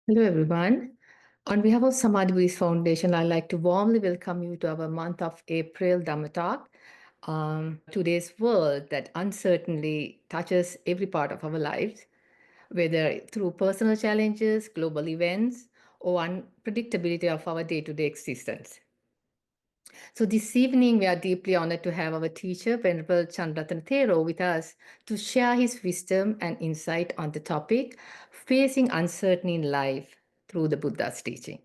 Hello, everyone. On behalf of Samadhi Buddhist Foundation, I'd like to warmly welcome you to our month of April Dhamma Talk. Today's world that uncertainly touches every part of our lives, whether through personal challenges, global events, or unpredictability of our day to day existence. So, this evening, we are deeply honored to have our teacher, Venerable Chandarathana Thero, with us to share his wisdom and insight on the topic facing uncertainty in life through the Buddha's teaching.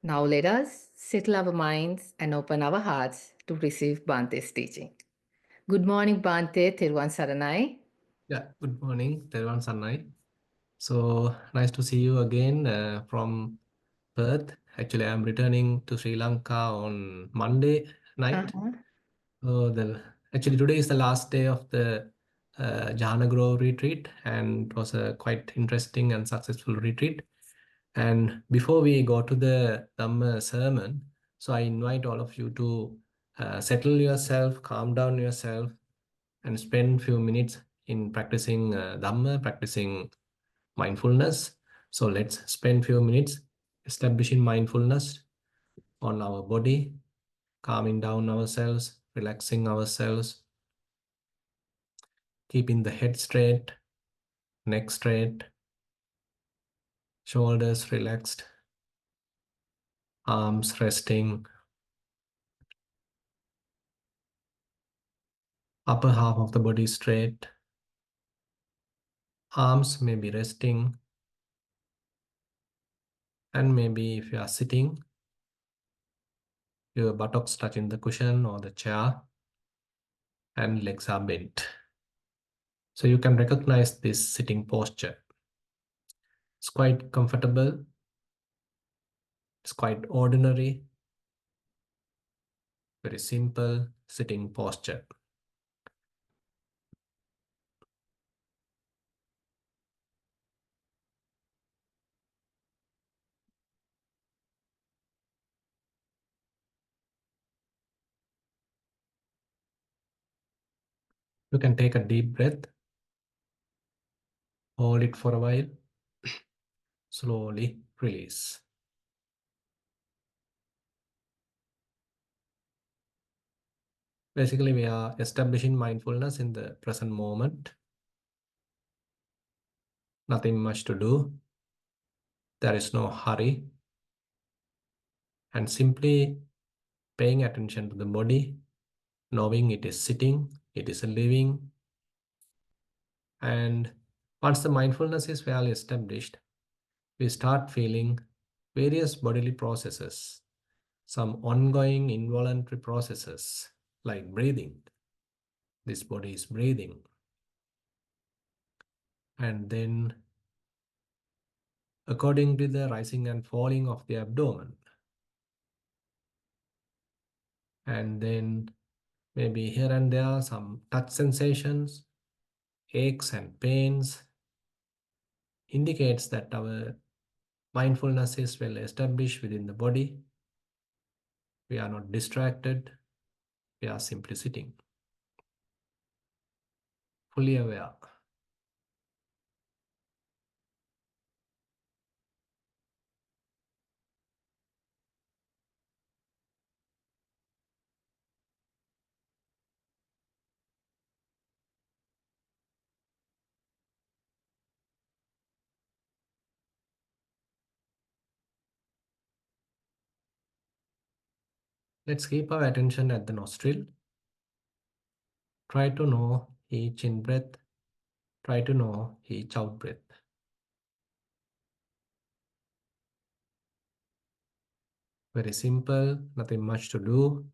Now, let us settle our minds and open our hearts to receive Bhante's teaching. Good morning, Bhante, Thiruvan Saranai. Yeah, good morning, Thero and Sanai. So nice to see you again from Perth. Actually, I'm returning to Sri Lanka on Monday night. Uh-huh. So actually today is the last day of the Jhana Grove retreat, and it was a quite interesting and successful retreat. And before we go to the Dhamma sermon, so I invite all of you to settle yourself, calm down yourself, and spend few minutes in practicing Dhamma, practicing mindfulness. So let's spend few minutes establishing mindfulness on our body, calming down ourselves, relaxing ourselves, keeping the head straight, neck straight, shoulders relaxed, arms resting, upper half of the body straight, arms may be resting, and maybe if you are sitting, your buttocks touching the cushion or the chair, and legs are bent. So you can recognize this sitting posture. It's quite comfortable, it's quite ordinary, very simple sitting posture. You can take a deep breath, hold it for a while, slowly release. Basically, we are establishing mindfulness in the present moment. Nothing much to do. There is no hurry. And simply paying attention to the body, knowing it is sitting, it is living. And once the mindfulness is well established, we start feeling various bodily processes, some ongoing involuntary processes like breathing. This body is breathing. And then, according to the rising and falling of the abdomen, and then maybe here and there some touch sensations, aches and pains, indicates that our mindfulness is well established within the body. We are not distracted. We are simply sitting, fully aware. Let's keep our attention at the nostril. Try to know each in breath. Try to know each out breath. Very simple, nothing much to do.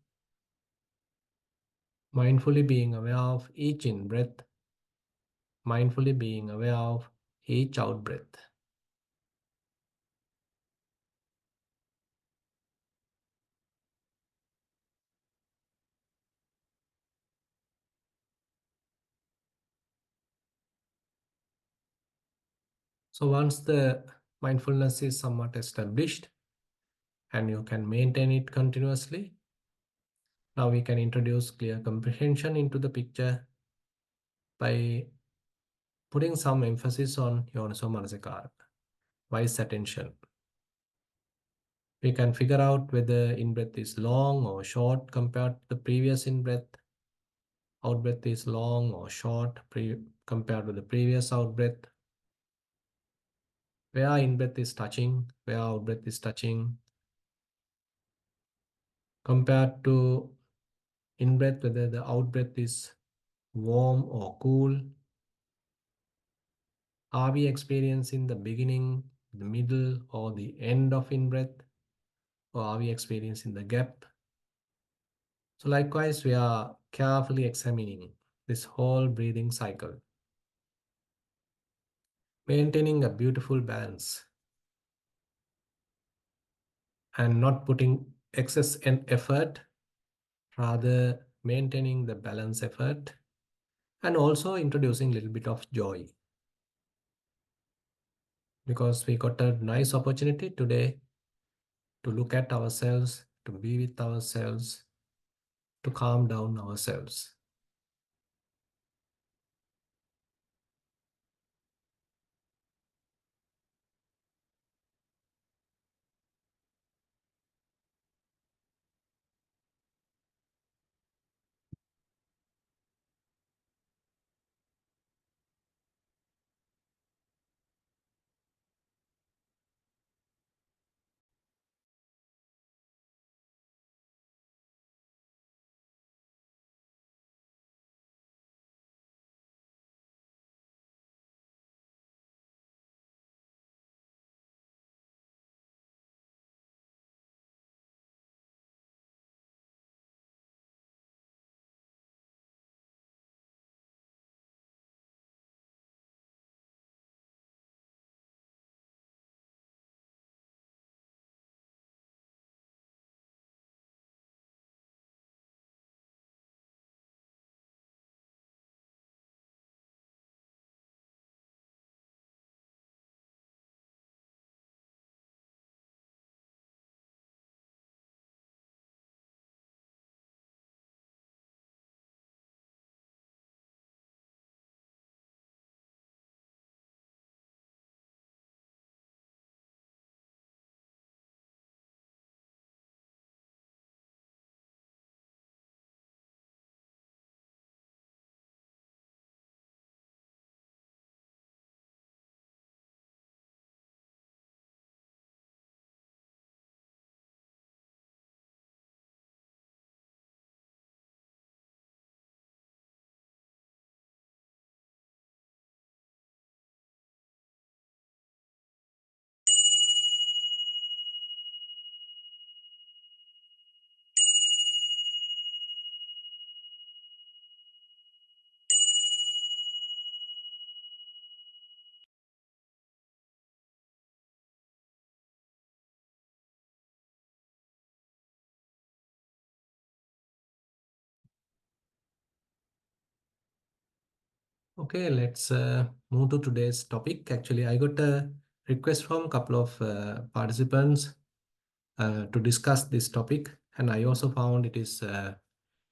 Mindfully being aware of each in breath, mindfully being aware of each out breath. So once the mindfulness is somewhat established and you can maintain it continuously, now we can introduce clear comprehension into the picture by putting some emphasis on Yoniso Manasikara. wise attention. We can figure out whether in-breath is long or short compared to the previous in-breath. Out-breath is long or short compared to the previous out-breath. Where in-breath is touching, where out-breath is touching. Compared to in-breath, whether the out-breath is warm or cool. Are we experiencing the beginning, the middle, or the end of in-breath? Or are we experiencing the gap? So likewise, we are carefully examining this whole breathing cycle, maintaining a beautiful balance and not putting excess effort, rather maintaining the balance effort and also introducing a little bit of joy, because we got a nice opportunity today to look at ourselves, to be with ourselves, to calm down ourselves. Okay, let's move to today's topic. Actually, I got a request from a couple of participants to discuss this topic, and I also found it is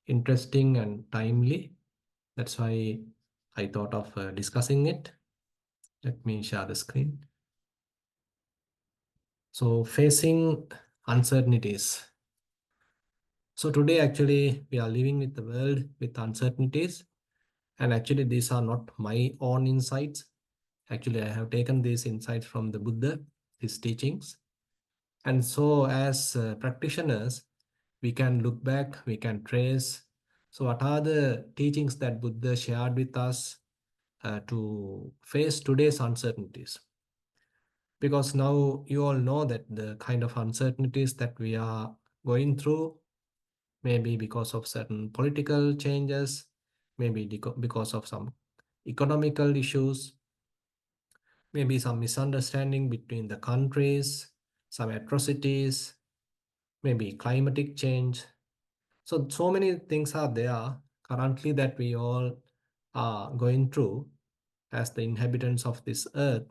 interesting and timely. That's why I thought of discussing it. Let me share the screen. So, facing uncertainties. So, today actually we are living with the world with uncertainties, and actually these are not my own insights. Actually, I have taken these insights from the Buddha, his teachings. And so, as practitioners, we can look back, we can trace. So, what are the teachings that Buddha shared with us to face today's uncertainties? Because now you all know that the kind of uncertainties that we are going through, maybe because of certain political changes, maybe because of some economical issues, maybe some misunderstanding between the countries, some atrocities, maybe climatic change. So many things are there currently that we all are going through as the inhabitants of this earth.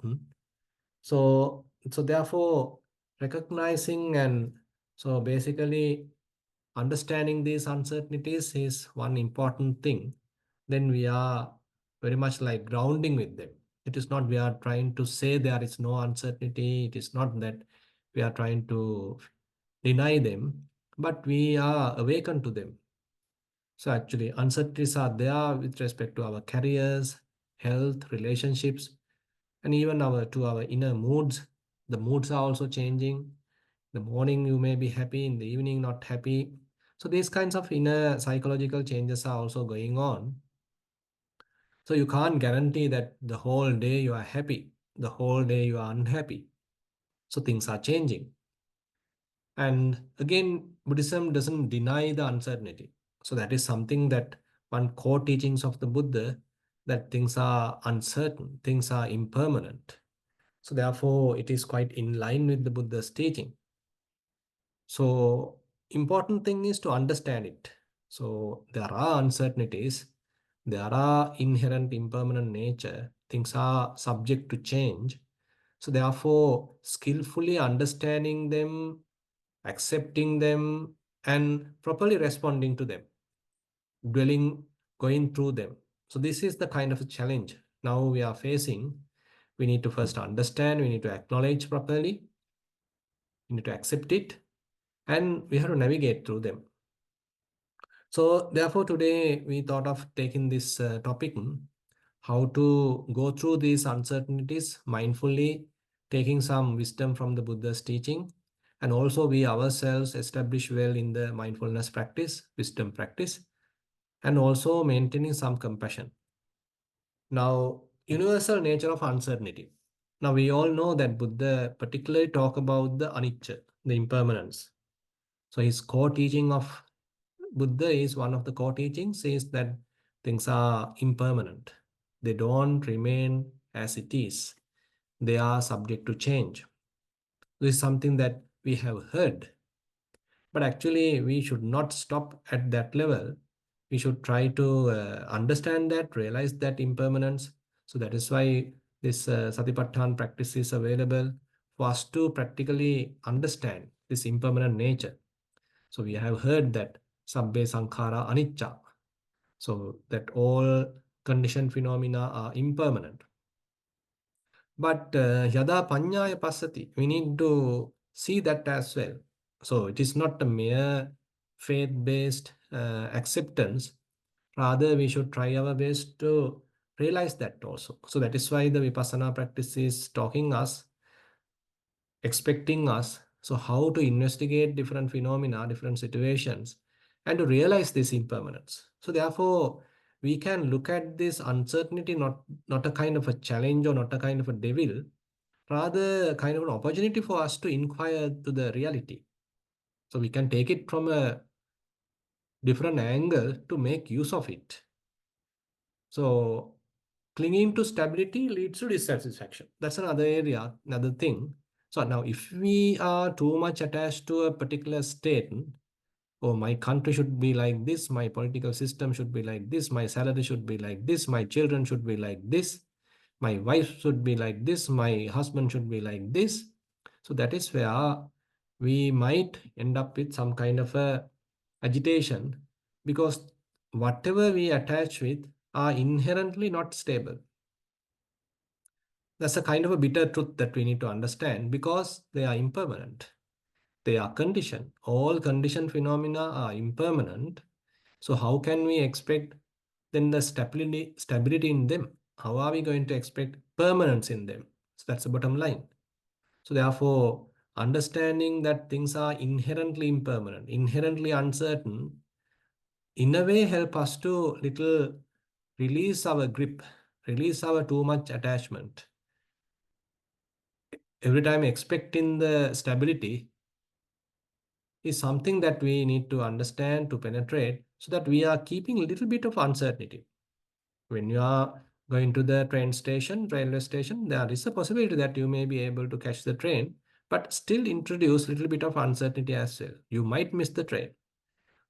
So therefore, recognizing and so basically understanding these uncertainties is one important thing. Then we are very much like grounding with them. It is not we are trying to say there is no uncertainty. It is not that we are trying to deny them, but we are awakened to them. So actually, uncertainties are there with respect to our careers, health, relationships, and even our inner moods. The moods are also changing. The morning you may be happy, in the evening not happy. So these kinds of inner psychological changes are also going on. So you can't guarantee that the whole day you are happy, the whole day you are unhappy. So things are changing. And again, Buddhism doesn't deny the uncertainty. So that is something that one core teachings of the Buddha, that things are uncertain, things are impermanent. So therefore, it is quite in line with the Buddha's teaching. So important thing is to understand it. So there are uncertainties, there are inherent impermanent nature, things are subject to change. So therefore, skillfully understanding them, accepting them, and properly responding to them, dwelling, going through them. So this is the kind of a challenge now we are facing. We need to first understand, we need to acknowledge properly, we need to accept it, and we have to navigate through them. So therefore, today we thought of taking this topic, how to go through these uncertainties mindfully, taking some wisdom from the Buddha's teaching, and also we ourselves establish well in the mindfulness practice, wisdom practice, and also maintaining some compassion. Now, universal nature of uncertainty. Now we all know that Buddha particularly talk about the anicca, the impermanence. So his core teaching of Buddha is one of the core teachings is that things are impermanent. They don't remain as it is. They are subject to change. This is something that we have heard, but actually we should not stop at that level. We should try to understand that, realize that impermanence. So that is why this Satipatthana practice is available for us to practically understand this impermanent nature. So we have heard that sabbe sankhara anicca. So that all conditioned phenomena are impermanent. But yada panyaya passati, we need to see that as well. So it is not a mere faith-based acceptance. Rather, we should try our best to realize that also. So that is why the vipassana practice is talking us, expecting us. So how to investigate different phenomena, different situations, and to realize this impermanence. So therefore, we can look at this uncertainty not a kind of a challenge or not a kind of a devil, rather a kind of an opportunity for us to inquire to the reality. So we can take it from a different angle to make use of it. So clinging to stability leads to dissatisfaction. That's another area, another thing. So now if we are too much attached to a particular state, oh, my country should be like this, my political system should be like this, my salary should be like this, my children should be like this, my wife should be like this, my husband should be like this. So that is where we might end up with some kind of a agitation, because whatever we attach with are inherently not stable. That's a kind of a bitter truth that we need to understand, because they are impermanent. They are conditioned. All conditioned phenomena are impermanent. So how can we expect then the stability in them? How are we going to expect permanence in them? So that's the bottom line. So therefore, understanding that things are inherently impermanent, inherently uncertain, in a way help us to little release our grip, release our too much attachment. Every time expecting the stability is something that we need to understand, to penetrate, so that we are keeping a little bit of uncertainty. When you are going to the train station, railway station, there is a possibility that you may be able to catch the train, but still introduce a little bit of uncertainty as well. You might miss the train,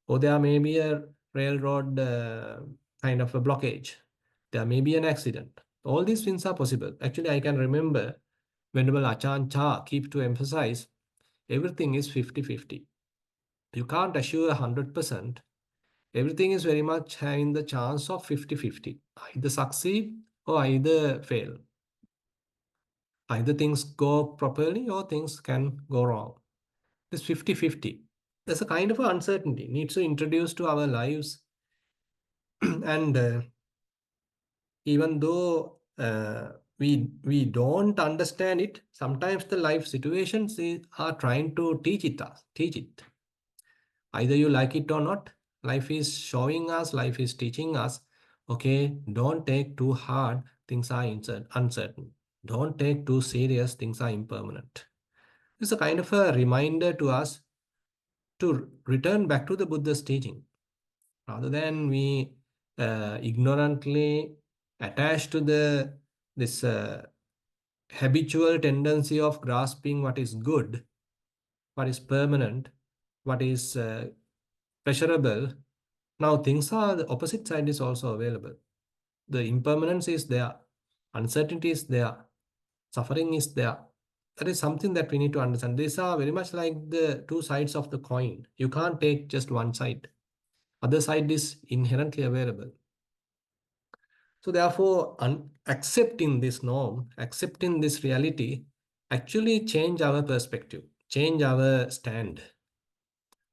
or there may be a railroad kind of a blockage. There may be an accident. All these things are possible. Actually, I can remember Venerable Achan Cha keep to emphasize everything is 50-50. You can't assure 100%. Everything is very much having the chance of 50-50. Either succeed or either fail. Either things go properly or things can go wrong. It's 50-50. There's a kind of uncertainty needs to introduce to our lives. And even though we don't understand it, sometimes the life situations are trying to teach it. Either you like it or not, life is showing us, life is teaching us, okay, don't take too hard, things are uncertain. Don't take too serious, things are impermanent. It's a kind of a reminder to us to return back to the Buddha's teaching rather than we ignorantly attach to this habitual tendency of grasping what is good, what is permanent, what is pleasurable. Now things are the opposite side is also available. The impermanence is there, uncertainty is there, suffering is there. That is something that we need to understand. These are very much like the two sides of the coin. You can't take just one side. Other side is inherently available. So therefore, accepting this norm, accepting this reality, actually change our perspective, change our stand.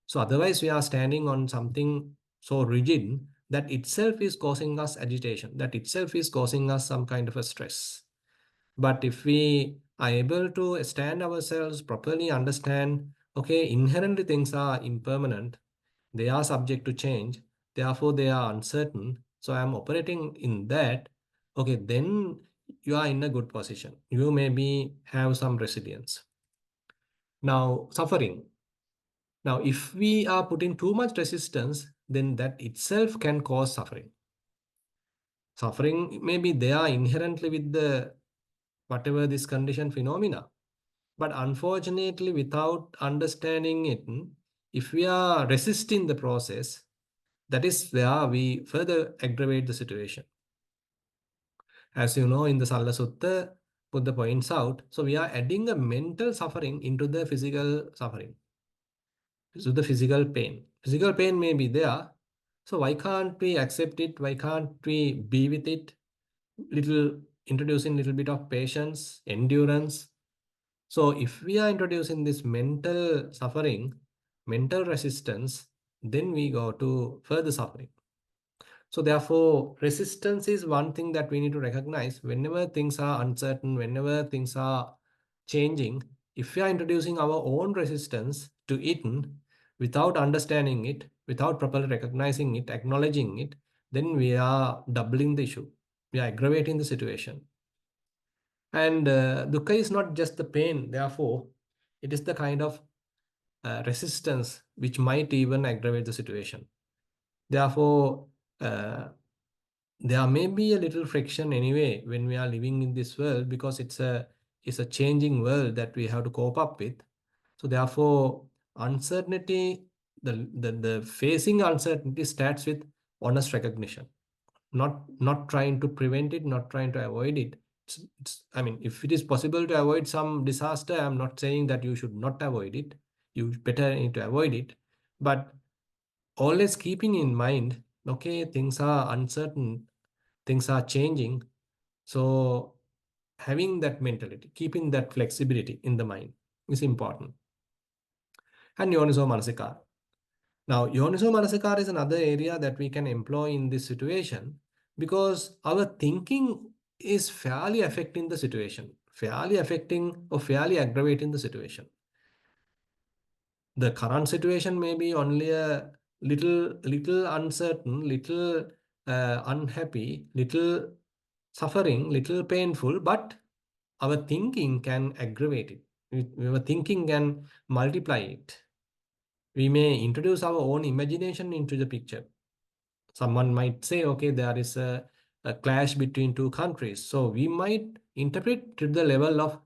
So otherwise, we are standing on something so rigid that itself is causing us agitation, that itself is causing us some kind of a stress. But if we are able to stand ourselves, properly understand, okay, inherently things are impermanent, they are subject to change, therefore they are uncertain. So I'm operating in that, okay, then you are in a good position. You maybe have some resilience. Now, suffering. Now, if we are putting too much resistance, then that itself can cause suffering. Suffering maybe they are inherently with the whatever this condition phenomena. But unfortunately, without understanding it, if we are resisting the process, that is where we further aggravate the situation. As you know, in the Salla Sutta, Buddha points out, so we are adding a mental suffering into the physical suffering, to the physical pain. Physical pain may be there, so why can't we accept it? Why can't we be with it? Little introducing little bit of patience, endurance. So if we are introducing this mental suffering, mental resistance, then we go to further suffering. So therefore, resistance is one thing that we need to recognize whenever things are uncertain, whenever things are changing. If we are introducing our own resistance to it without understanding it, without properly recognizing it, acknowledging it, then we are doubling the issue. We are aggravating the situation. And dukkha is not just the pain, therefore, it is the kind of resistance which might even aggravate the situation. Therefore, uh, there may be a little friction anyway when we are living in this world because it's a changing world that we have to cope up with. So therefore, uncertainty, the facing uncertainty starts with honest recognition, not trying to prevent it, not trying to avoid it. I mean, if it is possible to avoid some disaster, I'm not saying that you should not avoid it. You better need to avoid it, but always keeping in mind, okay, things are uncertain, things are changing. So having that mentality, keeping that flexibility in the mind is important. And yoniso manasikara. Now, yoniso manasikara is another area that we can employ in this situation because our thinking is fairly affecting the situation, fairly affecting or fairly aggravating the situation. The current situation may be only a little uncertain, little unhappy, little suffering, little painful, but our thinking can aggravate it. Our thinking can multiply it. We may introduce our own imagination into the picture. Someone might say, okay, there is a clash between two countries. So we might interpret to the level of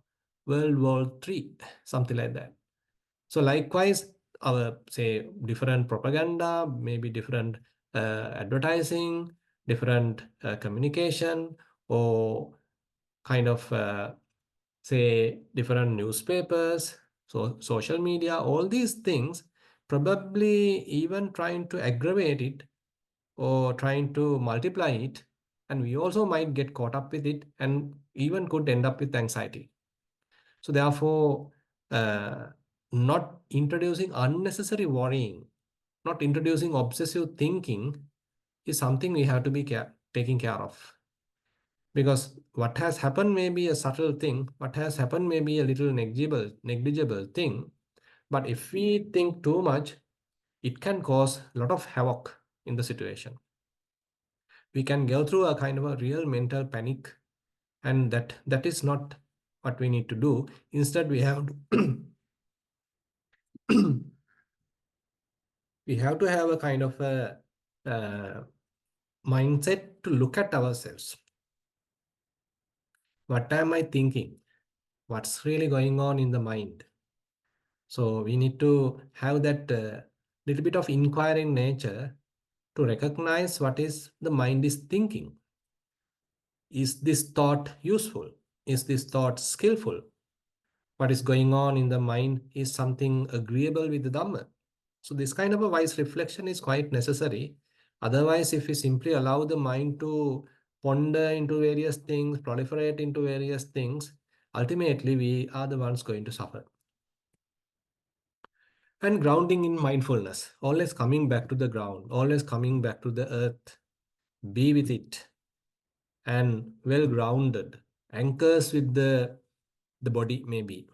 World War III, something like that. So likewise, our say different propaganda, maybe different advertising, different communication, or kind of say different newspapers, so social media, all these things probably even trying to aggravate it or trying to multiply it, and we also might get caught up with it and even could end up with anxiety. So therefore, not introducing unnecessary worrying, not introducing obsessive thinking is something we have to be taking care of. Because what has happened may be a subtle thing, what has happened may be a little negligible thing, but if we think too much, it can cause a lot of havoc in the situation. We can go through a kind of a real mental panic, and that is not what we need to do. Instead, we have to we have to have a kind of a mindset to look at ourselves. What am I thinking? What's really going on in the mind? So we need to have that little bit of inquiring nature to recognize what is the mind is thinking. Is this thought useful? Is this thought skillful? What is going on in the mind is something agreeable with the Dhamma. So this kind of a wise reflection is quite necessary. Otherwise, if we simply allow the mind to ponder into various things, proliferate into various things, ultimately we are the ones going to suffer. And grounding in mindfulness, always coming back to the ground, always coming back to the earth, be with it, and well grounded, anchors with the body maybe.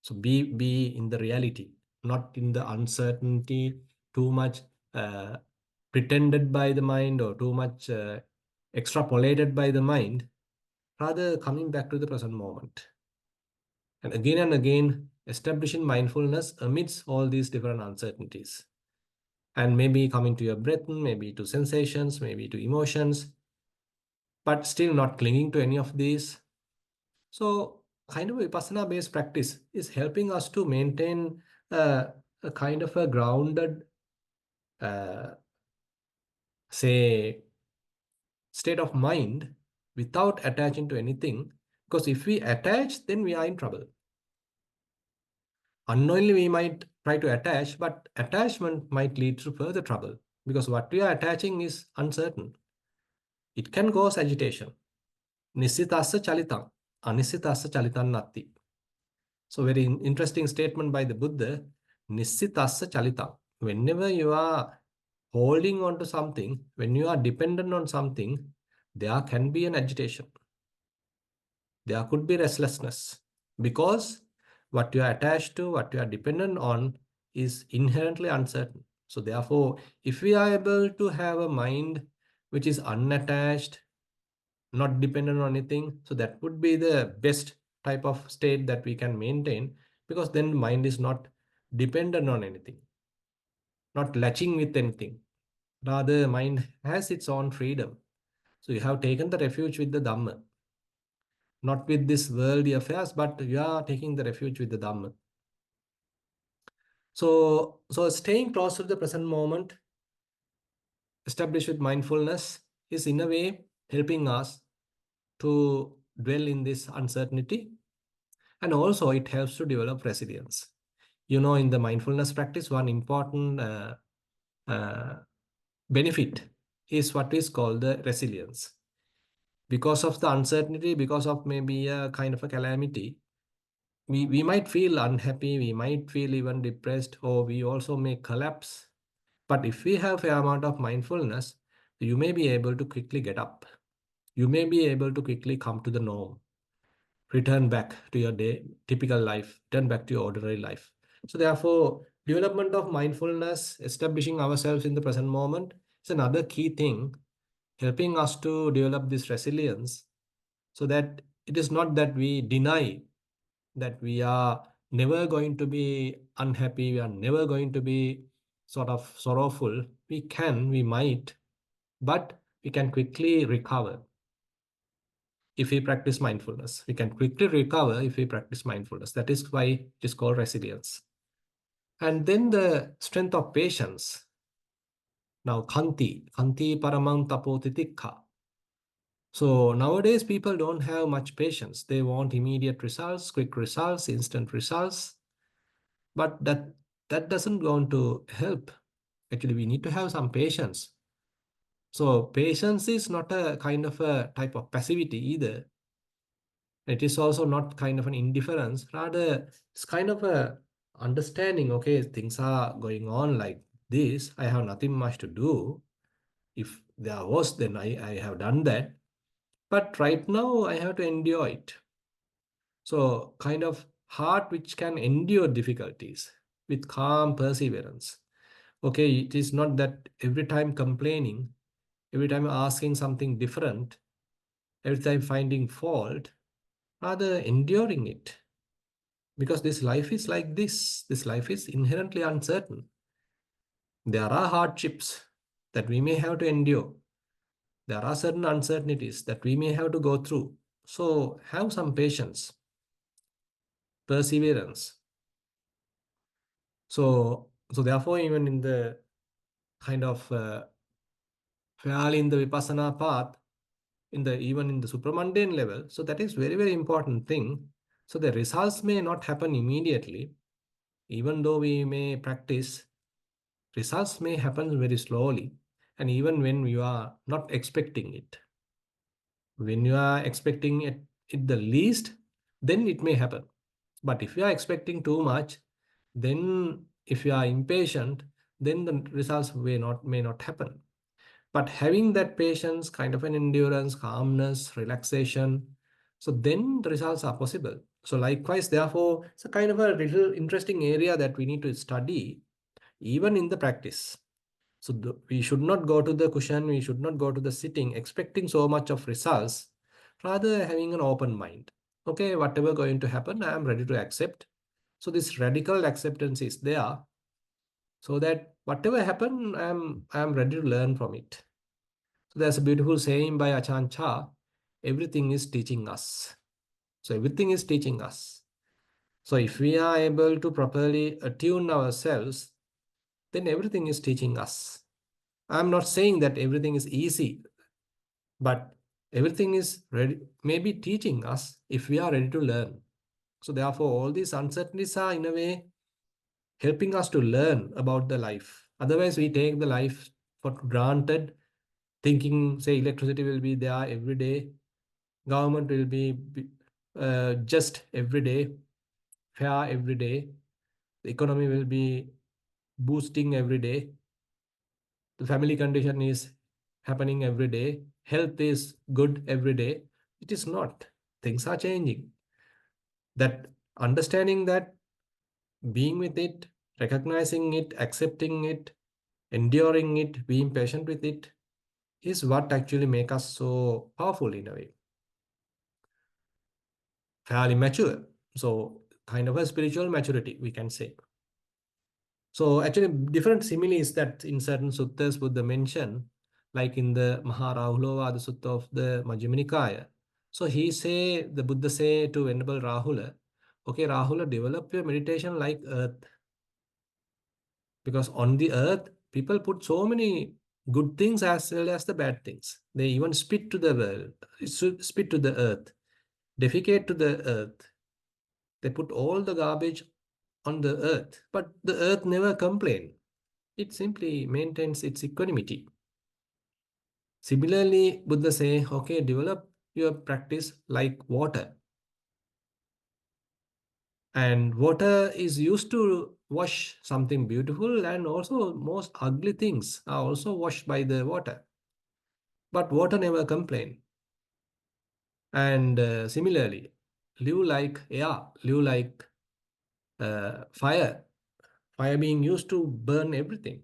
So be in the reality, not in the uncertainty, too much pretended by the mind or too much extrapolated by the mind, rather coming back to the present moment. And again, establishing mindfulness amidst all these different uncertainties. And maybe coming to your breath, maybe to sensations, maybe to emotions, but still not clinging to any of these. So, kind of a vipassana based practice is helping us to maintain a kind of a grounded, uh, say, state of mind without attaching to anything. Because if we attach, then we are in trouble. Unknowingly, we might try to attach, but attachment might lead to further trouble because what we are attaching is uncertain. It can cause agitation. Nisitasa chalitam, anisitasa chalitam natti. So very interesting statement by the Buddha. Nisitasa chalitam. Whenever you are holding on to something, when you are dependent on something, there can be an agitation. There could be restlessness because what you are attached to, what you are dependent on is inherently uncertain. So therefore, if we are able to have a mind which is unattached, not dependent on anything, so that would be the best type of state that we can maintain, because then mind is not dependent on anything, not latching with anything. Rather, mind has its own freedom. So you have taken the refuge with the Dhamma, not with this worldly affairs, but you are taking the refuge with the Dhamma. So staying close to the present moment, established with mindfulness, is in a way helping us to dwell in this uncertainty. And also it helps to develop resilience. You know, in the mindfulness practice, one important uh, benefit is what is called the resilience. Because of the uncertainty, because of maybe a kind of a calamity, we might feel unhappy, we might feel even depressed, or we also may collapse. But if we have a amount of mindfulness, you may be able to quickly get up. You may be able to quickly come to the norm, return back to your day, typical life, return back to your ordinary life. So therefore, development of mindfulness, establishing ourselves in the present moment is another key thing, helping us to develop this resilience so that it is not that we deny that we are never going to be unhappy, we are never going to be sort of sorrowful. We might, but we can quickly recover if we practice mindfulness. We can quickly recover if we practice mindfulness. That is why it is called resilience. And then the strength of patience. Now, kanti paramang tapotitikha. So nowadays people don't have much patience. They want immediate results, quick results, instant results. But that doesn't going to help. Actually, we need to have some patience. So patience is not a kind of a type of passivity either. It is also not kind of an indifference, rather it's kind of a understanding, okay, things are going on like this. I have nothing much to do. If there was, then I have done that. But right now I have to endure it. So kind of heart which can endure difficulties with calm perseverance. Okay, it is not that every time complaining, every time asking something different, every time finding fault, rather enduring it. Because this life is like this. This life is inherently uncertain. There are hardships that we may have to endure. There are certain uncertainties that we may have to go through. So have some patience, perseverance. So therefore, even in the kind of fairly in the vipassana path, in the even in the supramundane level, so that is very, very important thing. So the results may not happen immediately, even though we may practice, results may happen very slowly, and even when you are not expecting it. When you are expecting it the least, then it may happen. But if you are expecting too much, then if you are impatient, then the results may not happen. But having that patience, kind of an endurance, calmness, relaxation, so then the results are possible. So likewise, therefore, it's a kind of a little interesting area that we need to study even in the practice. So we should not go to the cushion, we should not go to the sitting expecting so much of results, rather having an open mind. Okay, whatever going to happen, I am ready to accept. So this radical acceptance is there, so that whatever happen, I am ready to learn from it. So there's a beautiful saying by Achan Cha, everything is teaching us. So everything is teaching us. So if we are able to properly attune ourselves, then everything is teaching us. I'm not saying that everything is easy, but everything is ready, maybe teaching us if we are ready to learn. So therefore, all these uncertainties are in a way helping us to learn about the life. Otherwise, we take the life for granted, thinking, say, electricity will be there every day, government will be just every day, fair every day, the economy will be boosting every day, the family condition is happening every day, health is good every day. It is not. Things are changing. That understanding that, being with it, recognizing it, accepting it, enduring it, being patient with it, is what actually make us so powerful in a way, fairly mature. So kind of a spiritual maturity, we can say. So actually, different similes that in certain suttas Buddha mention, like in the Maharahulavada Sutta of the Majjhima Nikaya. So the Buddha say to Venerable Rahula, okay, Rahula, develop your meditation like earth. Because on the earth, people put so many good things as well as the bad things. They even spit to the world, spit to the earth, defecate to the earth. They put all the garbage on the earth, but the earth never complains. It simply maintains its equanimity. Similarly, Buddha say, okay, develop your practice like water. And water is used to wash something beautiful, and also most ugly things are also washed by the water. But water never complain. And similarly, live like air, live like fire. Fire being used to burn everything,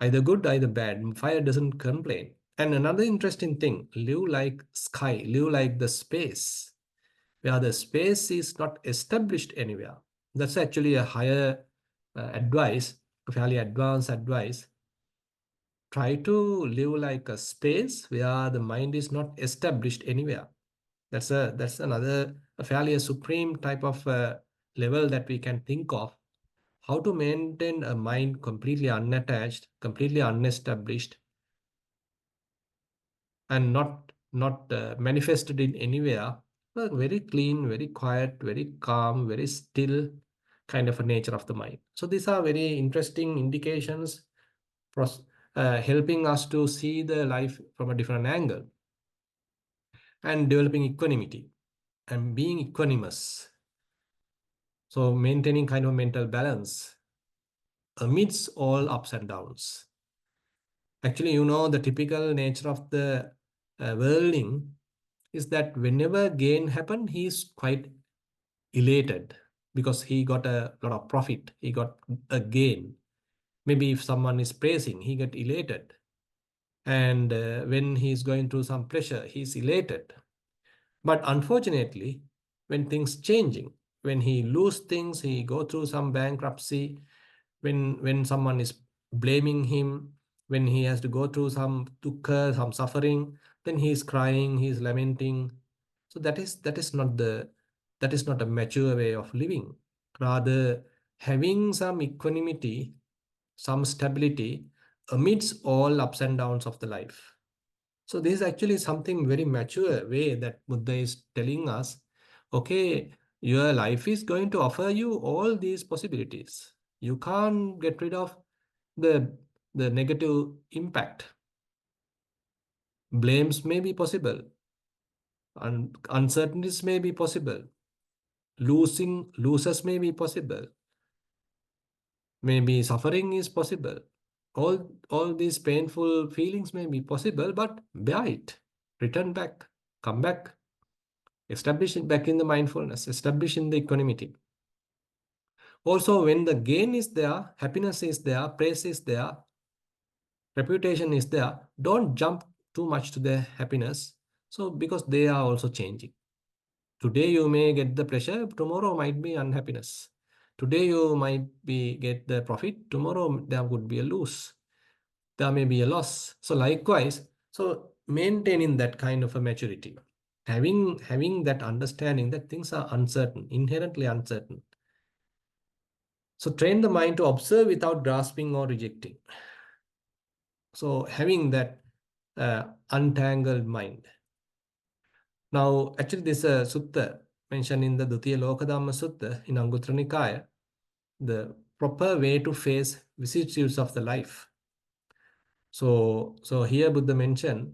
either good, either bad. Fire doesn't complain. And another interesting thing, live like sky, live like the space, where the space is not established anywhere. That's actually a higher advice, a fairly advanced advice. Try to live like a space where the mind is not established anywhere. That's another a fairly a supreme type of level that we can think of. How to maintain a mind completely unattached, completely unestablished, and not manifested in anywhere, but very clean, very quiet, very calm, very still kind of a nature of the mind. So these are very interesting indications, pros- helping us to see the life from a different angle and developing equanimity. and being equanimous. So maintaining kind of mental balance amidst all ups and downs. Actually, the typical nature of the worldling is that whenever gain happen, he is quite elated because he got a lot of profit. He got a gain. Maybe if someone is praising, he get elated. And when he's going through some pleasure, he's elated. But unfortunately, when things changing, when he lose things, he go through some bankruptcy, when someone is blaming him, when he has to go through some dukkha, some suffering, then he is crying, he is lamenting. So that is not a mature way of living. Rather, having some equanimity, some stability amidst all ups and downs of the life. So this is actually something very mature way that Buddha is telling us, okay, your life is going to offer you all these possibilities. You can't get rid of the the negative impact. Blames may be possible, uncertainties may be possible, losses may be possible, maybe suffering is possible. All these painful feelings may be possible, but bear it, return back, come back, establish it back in the mindfulness, establish in the equanimity. Also, when the gain is there, happiness is there, praise is there, reputation is there, don't jump too much to the happiness. So, because they are also changing. Today you may get the pleasure, tomorrow might be unhappiness. Today you might be get the profit, tomorrow there could be a loss. There may be a loss. So likewise, so maintaining that kind of a maturity, having that understanding that things are uncertain, inherently uncertain. So train the mind to observe without grasping or rejecting. So having that untangled mind. Now, actually, this sutta mentioned in the Dutiya Lokadhamma Sutta in Anguttara Nikaya, the proper way to face vicissitudes of the life. So here Buddha mentioned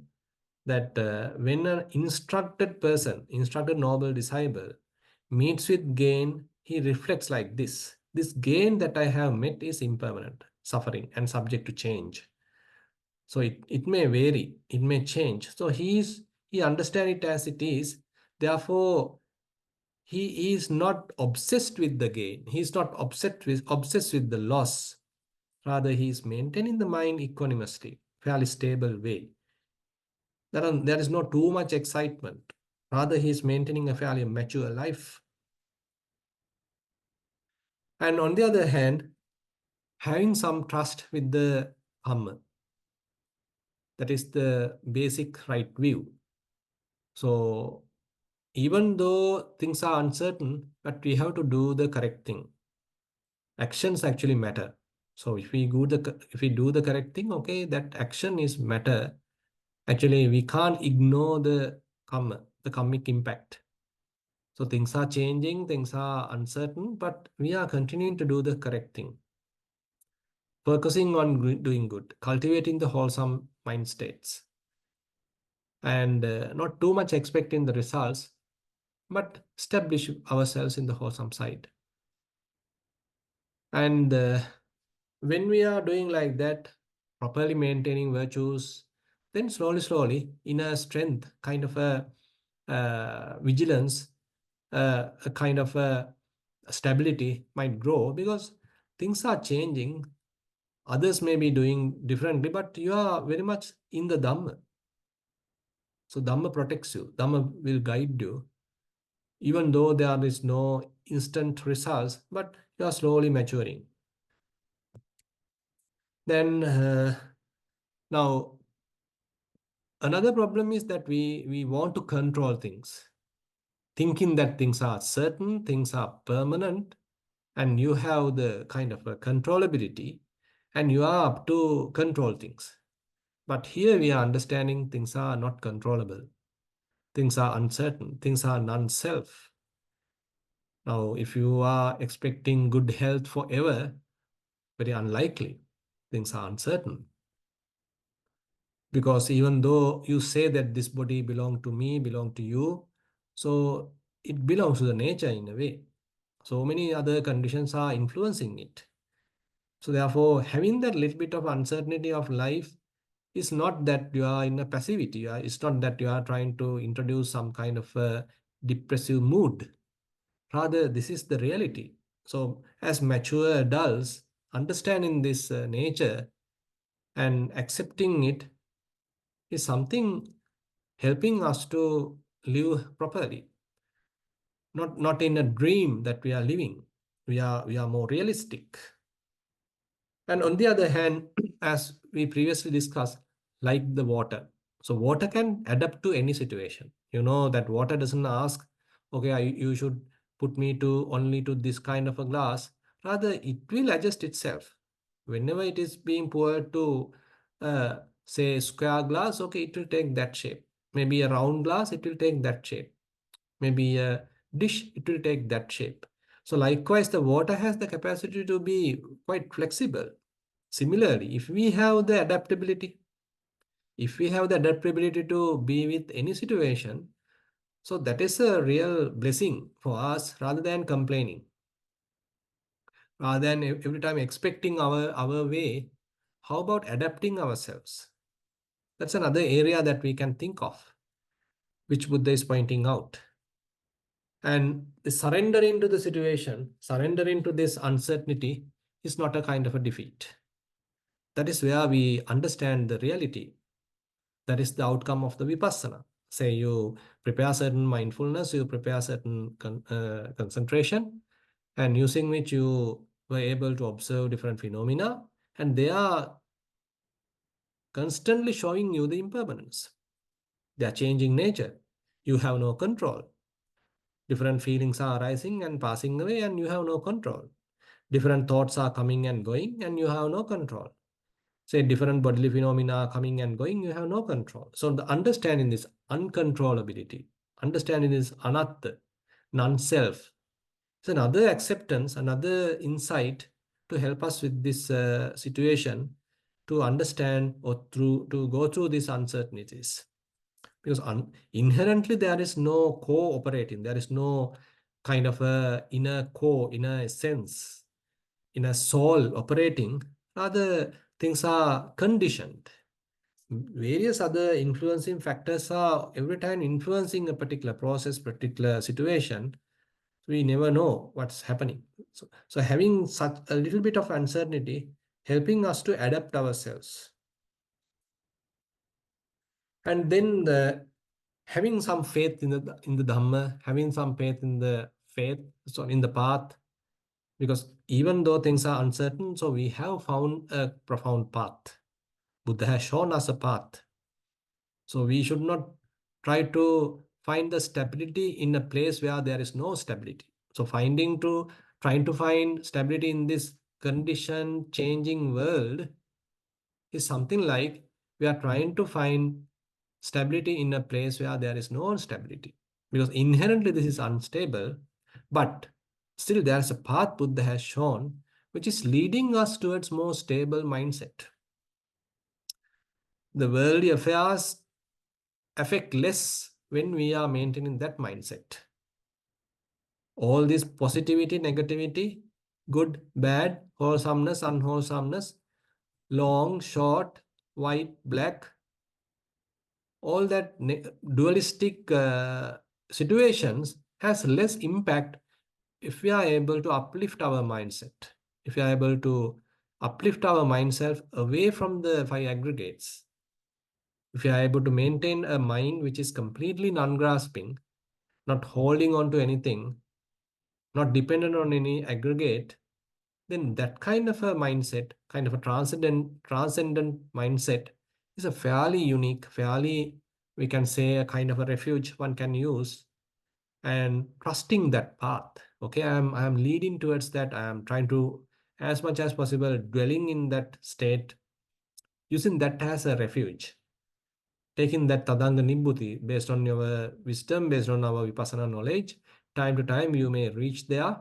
that when an instructed person, instructed noble disciple, meets with gain, he reflects like this. This gain that I have met is impermanent, suffering, and subject to change. So it may vary, it may change. So he understands it as it is. Therefore, he is not obsessed with the gain. He is not obsessed with the loss. Rather, he is maintaining the mind equanimously, fairly stable way. There is not too much excitement. Rather, he is maintaining a fairly mature life. And on the other hand, having some trust with the Dhamma, that is the basic right view. So even though things are uncertain, but we have to do the correct thing. Actions actually matter. So if we do the correct thing, okay, that action is matter. Actually, we can't ignore the karma, the karmic impact. So things are changing, things are uncertain, but we are continuing to do the correct thing. Focusing on doing good, cultivating the wholesome mind states, and not too much expecting the results, but establish ourselves in the wholesome side. And when we are doing like that, properly maintaining virtues, then slowly, inner strength, kind of a vigilance, a kind of a stability might grow because things are changing. Others may be doing differently, but you are very much in the Dhamma. So Dhamma protects you. Dhamma will guide you, even though there is no instant results, but you are slowly maturing. Then now another problem is that we want to control things, thinking that things are certain, things are permanent, and you have the kind of a controllability, and you are up to control things. But here we are understanding things are not controllable, things are uncertain, things are non-self. Now, if you are expecting good health forever, very unlikely. Things are uncertain. Because even though you say that this body belong to me, belong to you, so it belongs to the nature in a way. So many other conditions are influencing it. So therefore, having that little bit of uncertainty of life is not that you are in a passivity. It's not that you are trying to introduce some kind of a depressive mood. Rather, this is the reality. So as mature adults, understanding this nature and accepting it is something helping us to live properly. Not in a dream that we are living. We are more realistic. And on the other hand, as we previously discussed, like the water. So water can adapt to any situation. You know that water doesn't ask, okay, you should put me to only to this kind of a glass. Rather, it will adjust itself. Whenever it is being poured to, say, square glass, okay, it will take that shape. Maybe a round glass, it will take that shape. Maybe a dish, it will take that shape. So likewise, the water has the capacity to be quite flexible. Similarly, if we have the adaptability to be with any situation, so that is a real blessing for us rather than complaining, rather than every time expecting our way. How about adapting ourselves? That's another area that we can think of, which Buddha is pointing out. And the surrendering to the situation, surrendering to this uncertainty is not a kind of a defeat. That is where we understand the reality. That is the outcome of the vipassana. Say you prepare certain mindfulness, you prepare certain concentration, and using which you were able to observe different phenomena, and they are constantly showing you the impermanence. They are changing nature. You have no control. Different feelings are arising and passing away, and you have no control. Different thoughts are coming and going, and you have no control. Say different bodily phenomena are coming and going, you have no control. So the understanding this uncontrollability, understanding this anatta, non-self, is another acceptance, another insight to help us with this situation to understand or through to go through these uncertainties. Because inherently there is no co-operating, there is no kind of a inner core, inner essence, inner soul operating. Rather, things are conditioned. Various other influencing factors are every time influencing a particular process, particular situation. We never know what's happening. So having such a little bit of uncertainty, helping us to adapt ourselves. And then having some faith in the Dhamma, having some faith in the faith, so in the path, because even though things are uncertain, so we have found a profound path. Buddha has shown us a path. So we should not try to find the stability in a place where there is no stability. So trying to find stability in this condition changing world is something like we are trying to find stability in a place where there is no stability. Because inherently this is unstable, but still there's a path Buddha has shown which is leading us towards more stable mindset. The worldly affairs affect less when we are maintaining that mindset. All this positivity, negativity, good, bad, wholesomeness, unwholesomeness, long, short, white, black, all that dualistic situations has less impact if we are able to uplift our mindset, if we are able to uplift our mindset away from the five aggregates, if we are able to maintain a mind which is completely non-grasping, not holding on to anything, not dependent on any aggregate, then that kind of a mindset, kind of a transcendent mindset, is a fairly unique, fairly, we can say, a kind of a refuge one can use and trusting that path. Okay, I'm leading towards that. I am trying to, as much as possible, dwelling in that state, using that as a refuge. Taking that Tadanga Nibbutthi based on your wisdom, based on our Vipassana knowledge, time to time you may reach there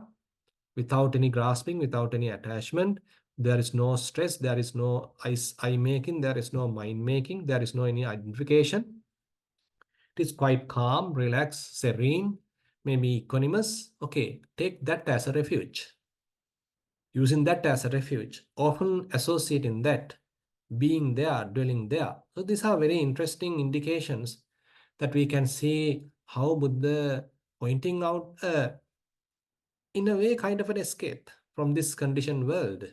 without any grasping, without any attachment. There is no stress, there is no I making, there is no mind making, there is no any identification. It is quite calm, relaxed, serene, maybe equanimous. Okay, take that as a refuge. Using that as a refuge, often associating that, being there, dwelling there. So these are very interesting indications that we can see how Buddha pointing out in a way kind of an escape from this conditioned world,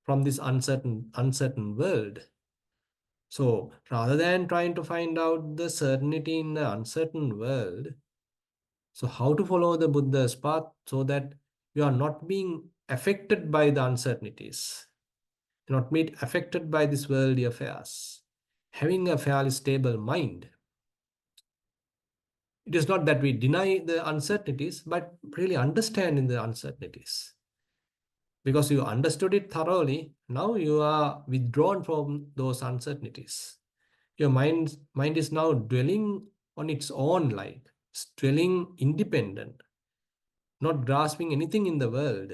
from this uncertain world. So rather than trying to find out the certainty in the uncertain world, so how to follow the Buddha's path so that you are not being affected by the uncertainties, not being affected by these worldly affairs, having a fairly stable mind. It is not that we deny the uncertainties, but really understanding the uncertainties. Because you understood it thoroughly, now you are withdrawn from those uncertainties. Your mind is now dwelling on its own life, dwelling independent, not grasping anything in the world.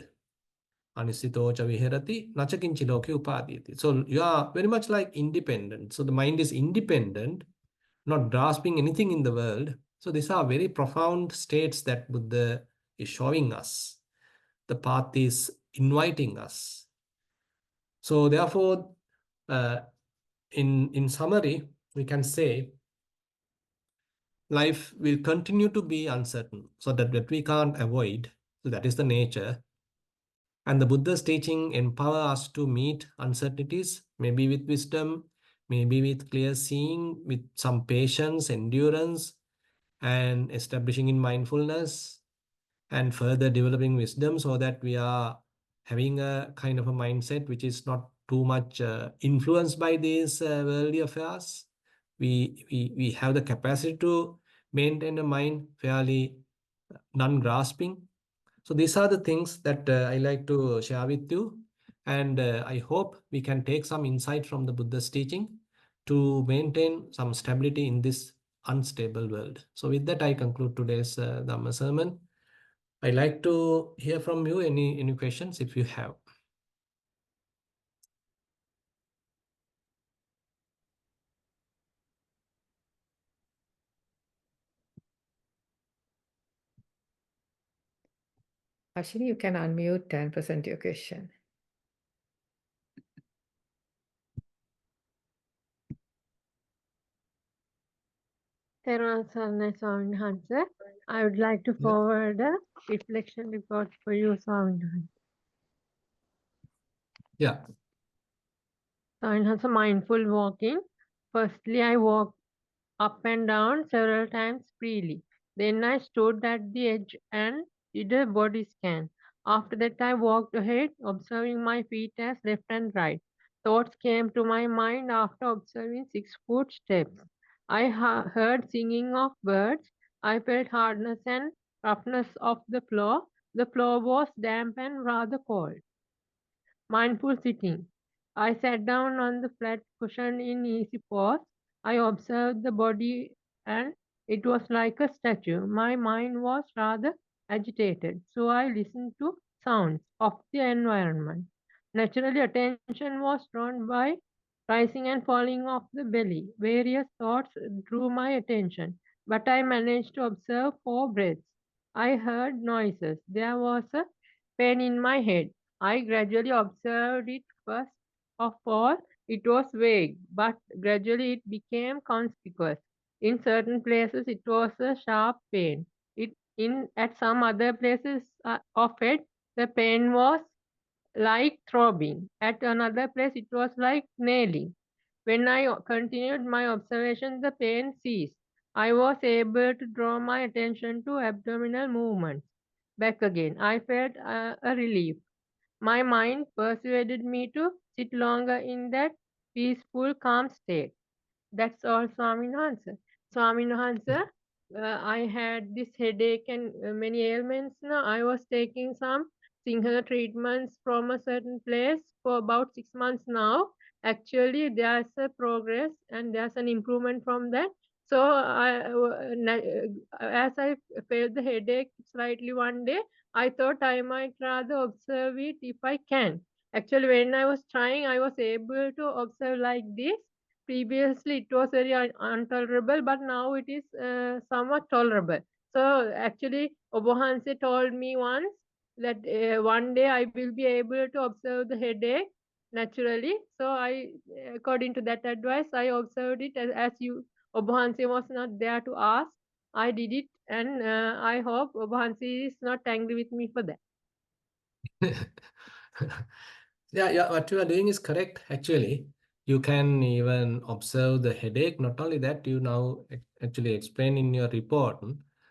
Anisitocha viherati nachakinchi loke upadiyati. So you are very much like independent. So the mind is independent, not grasping anything in the world. So these are very profound states that Buddha is showing us. The path is inviting us. So therefore, uh, in summary, we can say life will continue to be uncertain, so that we can't avoid. So that is the nature. And the Buddha's teaching empower us to meet uncertainties, maybe with wisdom, maybe with clear seeing, with some patience, endurance, and establishing in mindfulness, and further developing wisdom so that we are having a kind of a mindset which is not too much influenced by these worldly affairs. We have the capacity to maintain a mind fairly non-grasping. So these are the things that I like to share with you. And I hope we can take some insight from the Buddha's teaching to maintain some stability in this unstable world. So with that, I conclude today's Dhamma sermon. I like to hear from you any questions if you have. Ashini, you can unmute and present your question. Thero Swamin Hansa. I would like to Yeah. forward a reflection report for you, Swamin Hansa. Yeah. Swamin Hansa, mindful walking. Firstly, I walked up and down several times freely. Then I stood at the edge and did a body scan. After that, I walked ahead, observing my feet as left and right. Thoughts came to my mind after observing 6 foot steps. I heard singing of birds. I felt hardness and roughness of the floor. The floor was damp and rather cold. Mindful sitting. I sat down on the flat cushion in easy pose. I observed the body and it was like a statue. My mind was rather agitated, so I listened to sounds of the environment. Naturally, attention was drawn by rising and falling of the belly. Various thoughts drew my attention, but I managed to observe 4 breaths. I heard noises. There was a pain in my head. I gradually observed it. First of all, it was vague, but gradually it became conspicuous. In certain places, it was a sharp pain. At some other places of it, the pain was like throbbing. At another place, it was like nailing. When I continued my observation, the pain ceased. I was able to draw my attention to abdominal movements. Back again, I felt a relief. My mind persuaded me to sit longer in that peaceful, calm state. That's all, Swaminathan. Yeah. Swaminathan, I had this headache and many ailments. Now I was taking some Sinhala treatments from a certain place for about 6 months now. Actually, there's a progress and there's an improvement from that. So as I felt the headache slightly one day, I thought I might rather observe it if I can. Actually, when I was trying, I was able to observe like this. Previously, it was very intolerable, but now it is somewhat tolerable. So actually, Obohanse told me once that one day I will be able to observe the headache naturally. So according to that advice, I observed it as you. Obohanse was not there to ask. I did it, and I hope Obohanse is not angry with me for that. Yeah, what you are doing is correct. Actually, you can even observe the headache. Not only that, you now actually explain in your report.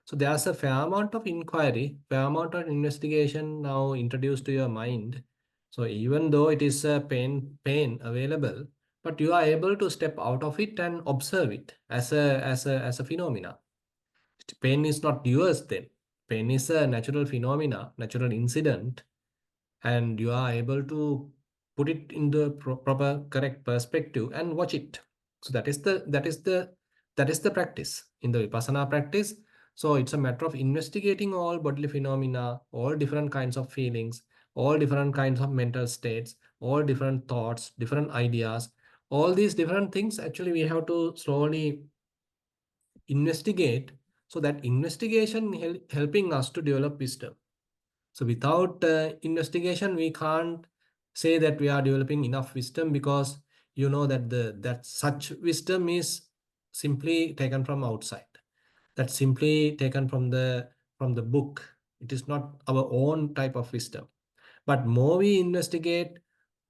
So there's a fair amount of inquiry, fair amount of investigation now introduced to your mind. So even though it is a pain available, but you are able to step out of it and observe it as a phenomena. Pain is not yours then. Pain is a natural phenomena, natural incident, and you are able to put it in the proper correct perspective and watch it. So that is the practice in the vipassana practice. So it's a matter of investigating all bodily phenomena, all different kinds of feelings, all different kinds of mental states, all different thoughts, different ideas, all these different things. Actually, we have to slowly investigate, so that investigation helping us to develop wisdom. So without investigation, we can't say that we are developing enough wisdom, because you know that that such wisdom is simply taken from outside. That's simply taken from the book. It is not our own type of wisdom. But more we investigate,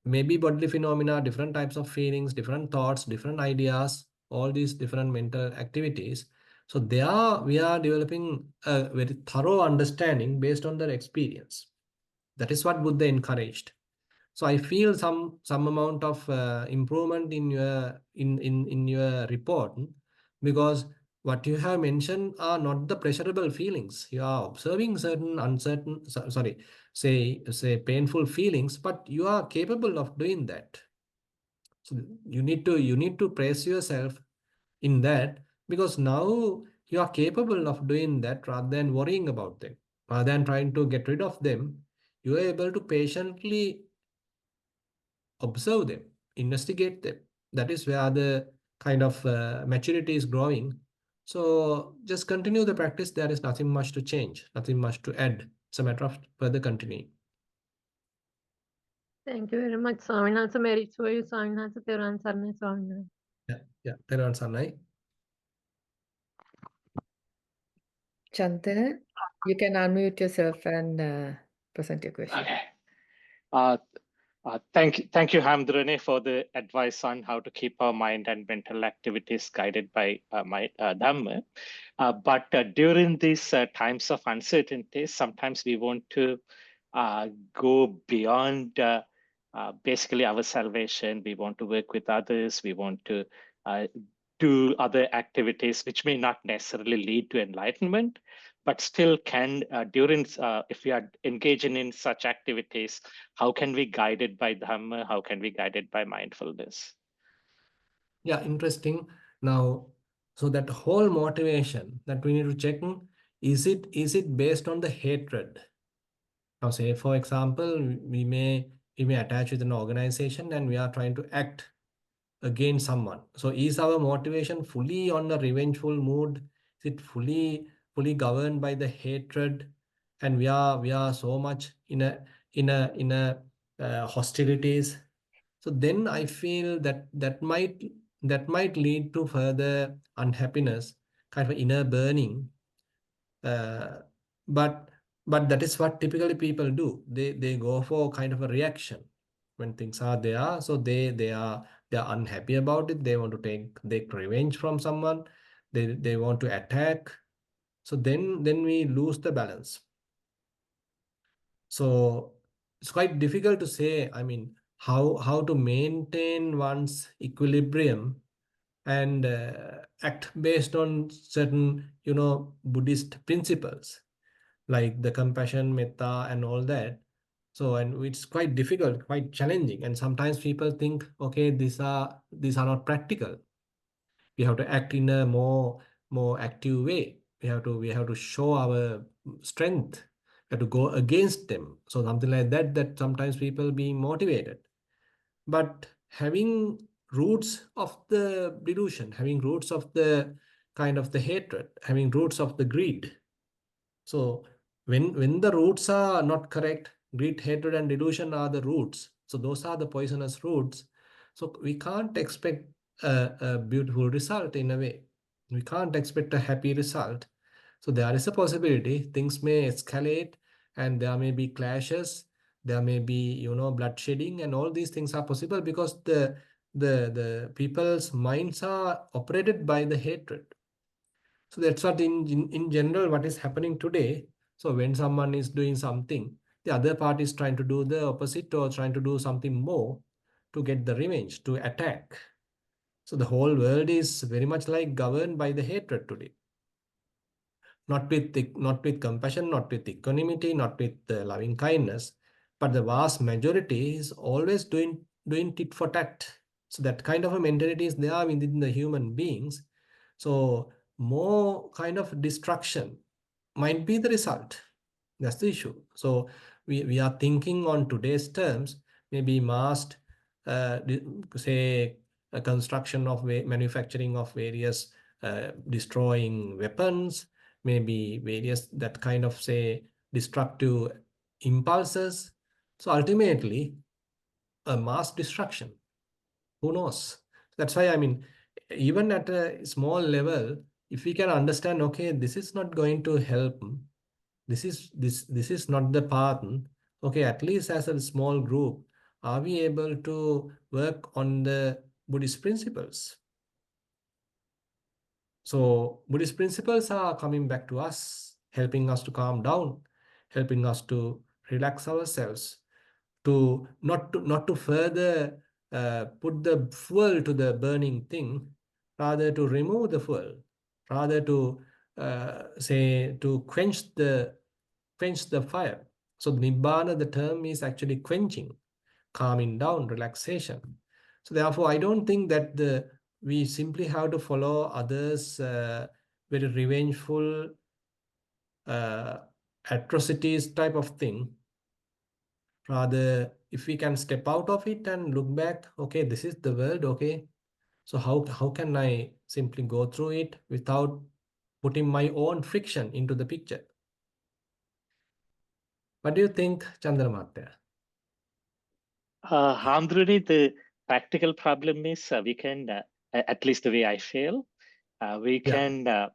maybe bodily phenomena, different types of feelings, different thoughts, different ideas, all these different mental activities. So we are developing a very thorough understanding based on their experience. That is what Buddha encouraged. So I feel some amount of improvement in your report, because what you have mentioned are not the pleasurable feelings. You are observing certain sorry, say painful feelings, but you are capable of doing that. So you need to praise yourself in that, because now you are capable of doing that rather than worrying about them, rather than trying to get rid of them. You are able to patiently observe them, investigate them. That is where the kind of maturity is growing. So just continue the practice. There is nothing much to change, nothing much to add. It's a matter of further continuing. Thank you very much, Swaminathan. Merits for you, Swaminathan. Theran Sarne, Swaminathan. Yeah. Thero and Sanai. Chandana, you can unmute yourself and present your question. Okay. Thank you, Hamdrene, for the advice on how to keep our mind and mental activities guided by my Dhamma. But during these times of uncertainties, sometimes we want to go beyond basically our salvation. We want to work with others. We want to do other activities which may not necessarily lead to enlightenment, but still can, during, if we are engaging in such activities, how can we guide it by Dhamma? How can we guide it by mindfulness? Yeah, interesting. Now, so that whole motivation that we need to check, is it based on the hatred? Now, say for example, we may attach with an organization and we are trying to act against someone. So is our motivation fully on a revengeful mood? Is it fully governed by the hatred? And we are so much in a hostilities. So then I feel that might lead to further unhappiness, kind of inner burning. Uh, but but that is what typically people do. They go for kind of a reaction when things are there. So they are unhappy about it. They want to take revenge from someone. They want to attack. So then we lose the balance. So it's quite difficult to say, I mean, how to maintain one's equilibrium and act based on certain, Buddhist principles like the compassion, metta, and all that. So, and it's quite difficult, quite challenging. And sometimes people think, okay, these are not practical. We have to act in a more active way. We have to show our strength. We have to go against them. So something like that sometimes people being motivated. But having roots of the delusion, having roots of the kind of the hatred, having roots of the greed, So when the roots are not correct, greed, hatred, and delusion are the roots. So those are the poisonous roots. So we can't expect a beautiful result in a way. We can't expect a happy result. So there is a possibility things may escalate and there may be clashes, there may be, bloodshedding, and all these things are possible because the people's minds are operated by the hatred. So that's what in general what is happening today. So when someone is doing something, the other party is trying to do the opposite or trying to do something more to get the revenge, to attack. So the whole world is very much like governed by the hatred today. Not with compassion, not with equanimity, not with loving kindness, but the vast majority is always doing tit for tat. So that kind of a mentality is there within the human beings. So more kind of destruction might be the result. That's the issue. So we are thinking on today's terms, maybe massed, say, a construction of manufacturing of various destroying weapons, maybe various that kind of, say, destructive impulses. So ultimately, a mass destruction. Who knows? That's why, I mean, even at a small level, if we can understand, okay, this is not going to help, this is not the path, okay, at least as a small group, are we able to work on the Buddhist principles? So Buddhist principles are coming back to us, helping us to calm down, helping us to relax ourselves, to not to further put the fuel to the burning thing, rather to remove the fuel, rather to say to quench the fire. So nibbana, the term is actually quenching, calming down, relaxation. So therefore, I don't think that we simply have to follow others' very revengeful uh, atrocities type of thing. Rather, if we can step out of it and look back, okay, this is the world, okay. So how can I simply go through it without putting my own friction into the picture? What do you think, Chandramata? Hamdruni, the practical problem is we can, at least the way I feel, we Yeah, can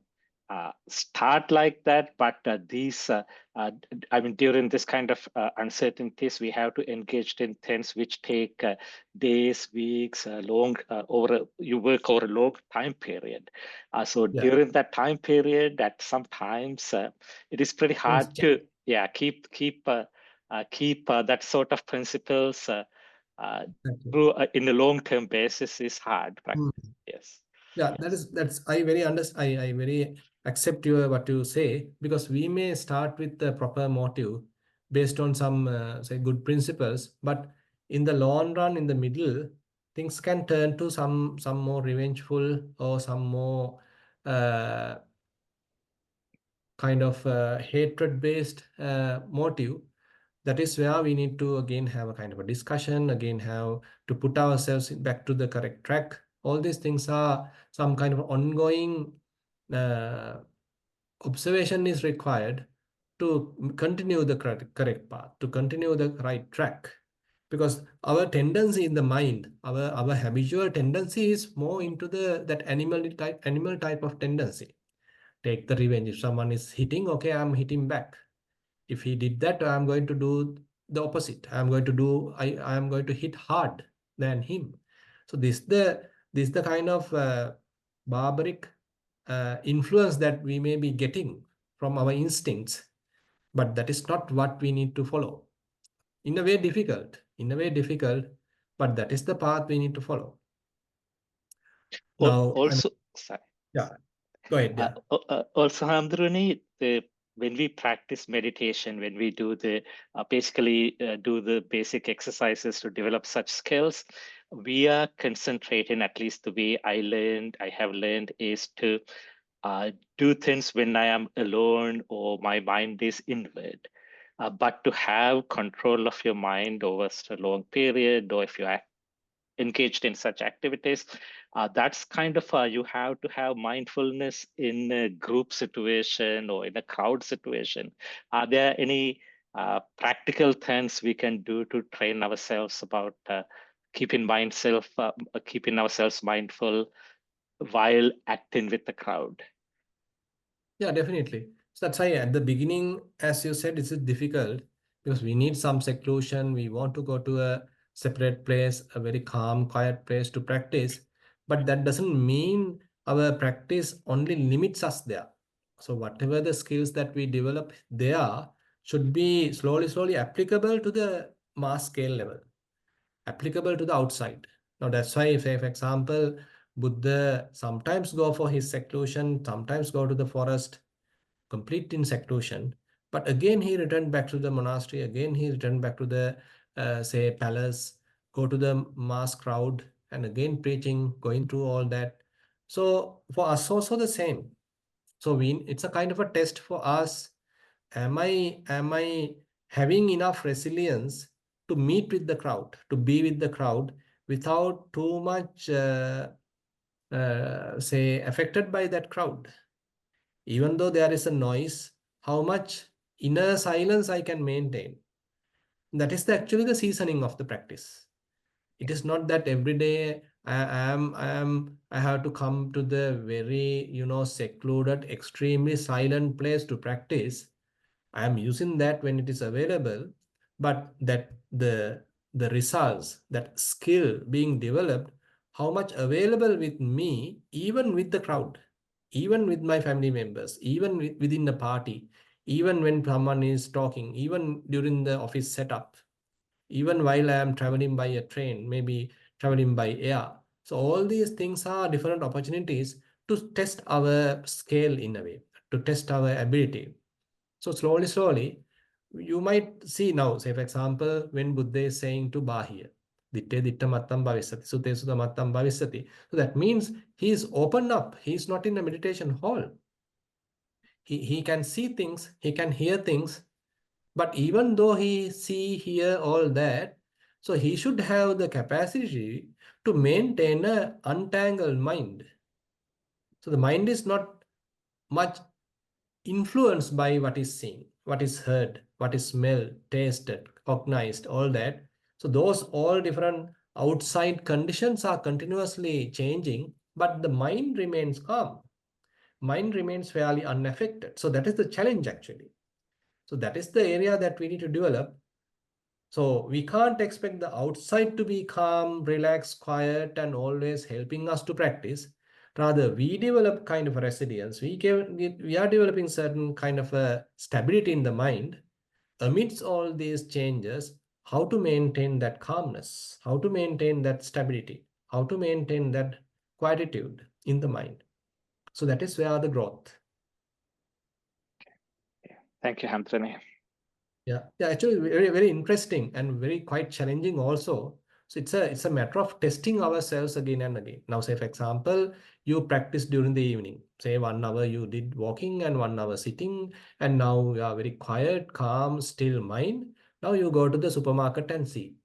start like that, but I mean, during this kind of uncertainties, we have to engage in things which take days, weeks, you work over a long time period. So yeah. during that time period, at sometimes it is pretty Things hard change. to, yeah, keep that sort of principles uh, Exactly. through in a long-term basis is hard. Hmm. Yes, Yeah, yes. that's I very understand. I very accept what you say, because we may start with the proper motive based on some say good principles, but in the long run, in the middle, things can turn to some more revengeful or some more uh, kind of hatred based motive. That is where we need to again have a kind of a discussion, again have to put ourselves back to the correct track. All these things are some kind of ongoing uh, observation is required to continue the correct path, to continue the right track. Because our tendency in the mind, our habitual tendency is more into the that animal type of tendency. Take the revenge. If someone is hitting, okay, I'm hitting back. If he did that, I'm going to do the opposite. I am going to hit hard than him. So this the kind of barbaric influence that we may be getting from our instincts, but that is not what we need to follow. In a way difficult, but that is the path we need to follow. Now, Also, sorry. yeah, go ahead. Yeah, Also, Hamdruni, when we practice meditation, when we do basically do the basic exercises to develop such skills, we are concentrating, at least the way I have learned, is to do things when I am alone or my mind is inward. But to have control of your mind over a long period, or if you are engaged in such activities, That's kind of you have to have mindfulness in a group situation or in a crowd situation. Are there any practical things we can do to train ourselves about keeping ourselves mindful while acting with the crowd? Yeah, definitely. So that's why at the beginning, as you said, it's difficult because we need some seclusion. We want to go to a separate place, a very calm, quiet place to practice. But that doesn't mean our practice only limits us there. So whatever the skills that we develop there should be slowly applicable to the mass scale level, applicable to the outside. Now that's why, if, for example, Buddha sometimes go for his seclusion, sometimes go to the forest, complete in seclusion. But again, he returned back to the monastery. Again, he returned back to the, say, palace, go to the mass crowd, and again preaching, going through all that. So for us also the same. So it's a kind of a test for us. Am I having enough resilience to meet with the crowd, to be with the crowd without too much, say, affected by that crowd? Even though there is a noise, how much inner silence I can maintain. That is actually the seasoning of the practice. It is not that every day I have to come to the very, secluded, extremely silent place to practice. I am using that when it is available, but that the results, that skill being developed, how much available with me, even with the crowd, even with my family members, even within the party, even when someone is talking, even during the office setup, even while I am traveling by a train, maybe traveling by air. So all these things are different opportunities to test our scale in a way, to test our ability. So slowly, you might see now, say for example, when Buddha is saying to Bahya, Ditte Ditta Mattam Bhavisati, Sute Sutta Mattam Bhavisati. So that means he is opened up. He is not in a meditation hall. He can see things, he can hear things, but even though he see, hear all that, so he should have the capacity to maintain a untangled mind. So the mind is not much influenced by what is seen, what is heard, what is smelled, tasted, cognized, all that. So those all different outside conditions are continuously changing, but the mind remains calm. Mind remains fairly unaffected. So that is the challenge actually. So that is the area that we need to develop. So we can't expect the outside to be calm, relaxed, quiet, and always helping us to practice. Rather, we develop kind of a resilience. We are developing certain kind of a stability in the mind. Amidst all these changes, how to maintain that calmness, how to maintain that stability, how to maintain that quietude in the mind. So that is where the growth. Thank you, Anthony. Yeah, actually very interesting and very quite challenging also. So it's a matter of testing ourselves again and again. Now, say for example, you practice during the evening. Say 1 hour you did walking and 1 hour sitting, and now you are very quiet, calm, still mind. Now you go to the supermarket and see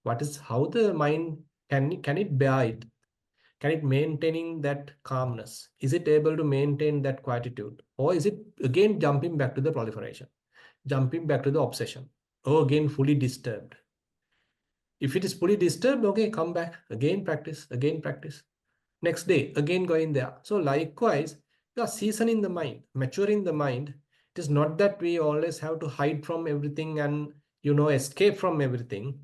how the mind can it bear it? Can it maintaining that calmness? Is it able to maintain that quietude? Or is it again jumping back to the proliferation? Jumping back to the obsession. Oh, again, fully disturbed. If it is fully disturbed, okay, come back, again practice, again practice. Next day, again going there. So likewise, you are seasoning the mind, maturing the mind. It is not that we always have to hide from everything and, escape from everything.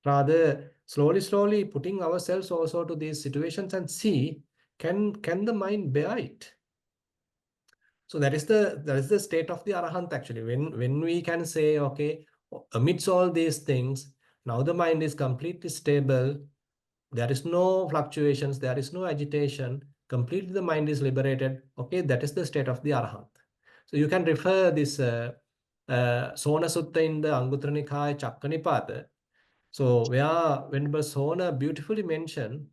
Rather, slowly putting ourselves also to these situations and see, can the mind bear it? So that is the state of the arahant actually. When we can say, okay, amidst all these things, now the mind is completely stable. There is no fluctuations. There is no agitation. Completely the mind is liberated. Okay, that is the state of the arahant. So you can refer this Sona Sutta in the Anguttara Nikaya Chakkanipata. So where Venerable Sona beautifully mentioned,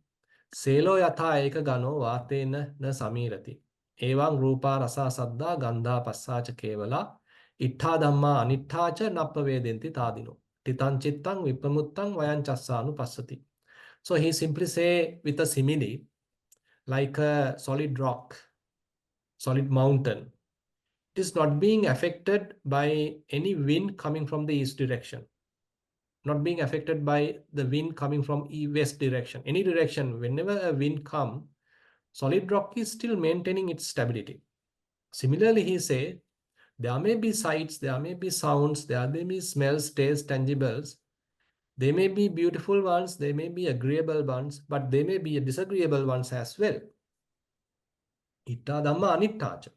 Selo yatha eka gano vatena na samirati. Evang rupa rasa saddha gandha passacha kevala. Ittha dhamma anittha cha nappavedenti tadino. Titan chittang vipamuttang vayan chassanu passati. So he simply say with a simile, like a solid rock, solid mountain, it is not being affected by any wind coming from the east direction, not being affected by the wind coming from west direction. Any direction, whenever a wind comes, solid rock is still maintaining its stability. Similarly, he say, there may be sights, there may be sounds, there may be smells, tastes, tangibles. They may be beautiful ones, they may be agreeable ones, but they may be disagreeable ones as well. Itta dhamma anittacha.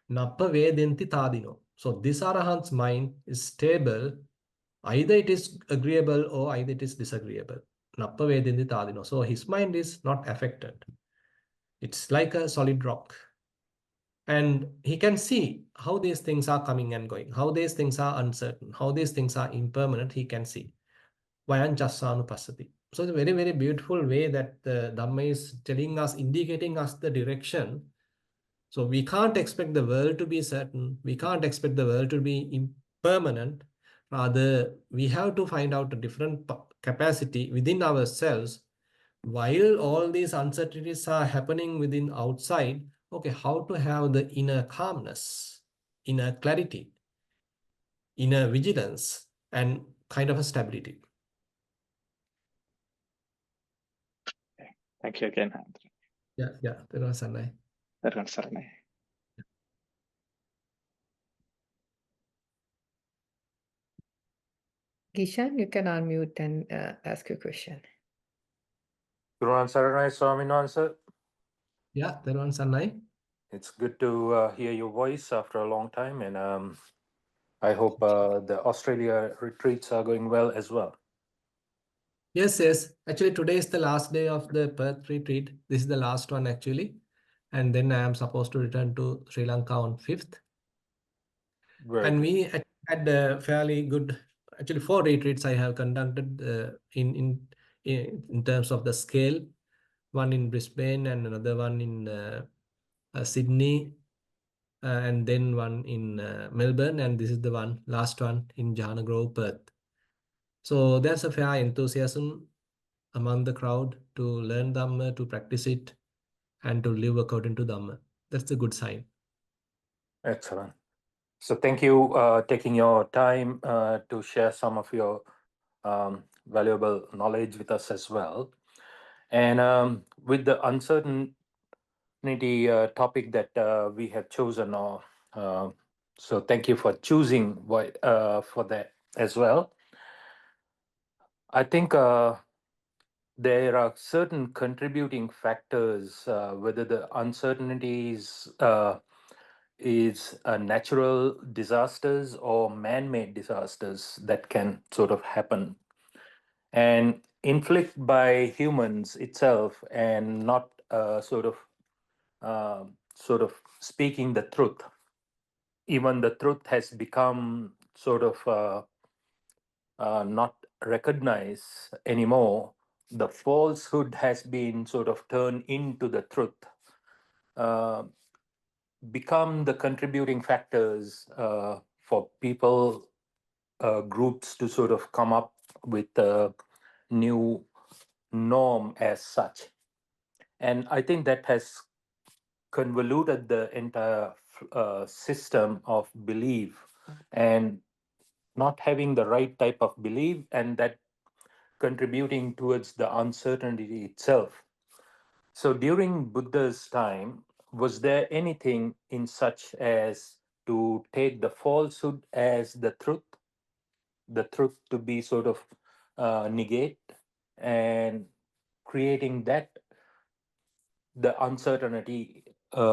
Nappa vedenti tadino. So this arahant's mind is stable. Either it is agreeable or either it is disagreeable. Nappa vedenti tadino. So his mind is not affected. It's like a solid rock. And he can see how these things are coming and going, how these things are uncertain, how these things are impermanent, he can see. Vayan Chasanupassati. So it's a very, very beautiful way that the Dhamma is telling us, indicating us the direction. So we can't expect the world to be certain. We can't expect the world to be impermanent. Rather, we have to find out a different capacity within ourselves. While all these uncertainties are happening within outside, okay, how to have the inner calmness, inner clarity, inner vigilance, and kind of a stability. Thank you again, Andrew. Yeah, Thero Sanai. Gishan, you can unmute and ask your question. Thero Saranai Swaminansa. Yeah, Thero Sanai. It's good to hear your voice after a long time, and I hope the Australia retreats are going well as well. Yes. Actually, today is the last day of the Perth retreat. This is the last one actually. And then I am supposed to return to Sri Lanka on 5th. Very good. We had a fairly good, actually 4 retreats I have conducted in terms of the scale. One in Brisbane and another one in Sydney, and then one in Melbourne, and this is the last one in Jhana Grove, Perth. So there's a fair enthusiasm among the crowd to learn Dhamma, to practice it, and to live according to Dhamma. That's a good sign. Excellent. So thank you taking your time to share some of your valuable knowledge with us as well. And with the uncertainty topic that we have chosen, so thank you for choosing for that as well. I think there are certain contributing factors, whether the uncertainties is natural disasters or man-made disasters that can sort of happen and inflict by humans itself, and not sort of speaking the truth. Even the truth has become sort of not recognized anymore. The falsehood has been sort of turned into the truth, become the contributing factors for people, groups to sort of come up with a new norm as such. And I think that has convoluted the entire system of belief, and not having the right type of belief, and that contributing towards the uncertainty itself. So during Buddha's time, was there anything in such as to take the falsehood as the truth to be sort of negate, and creating that the uncertainty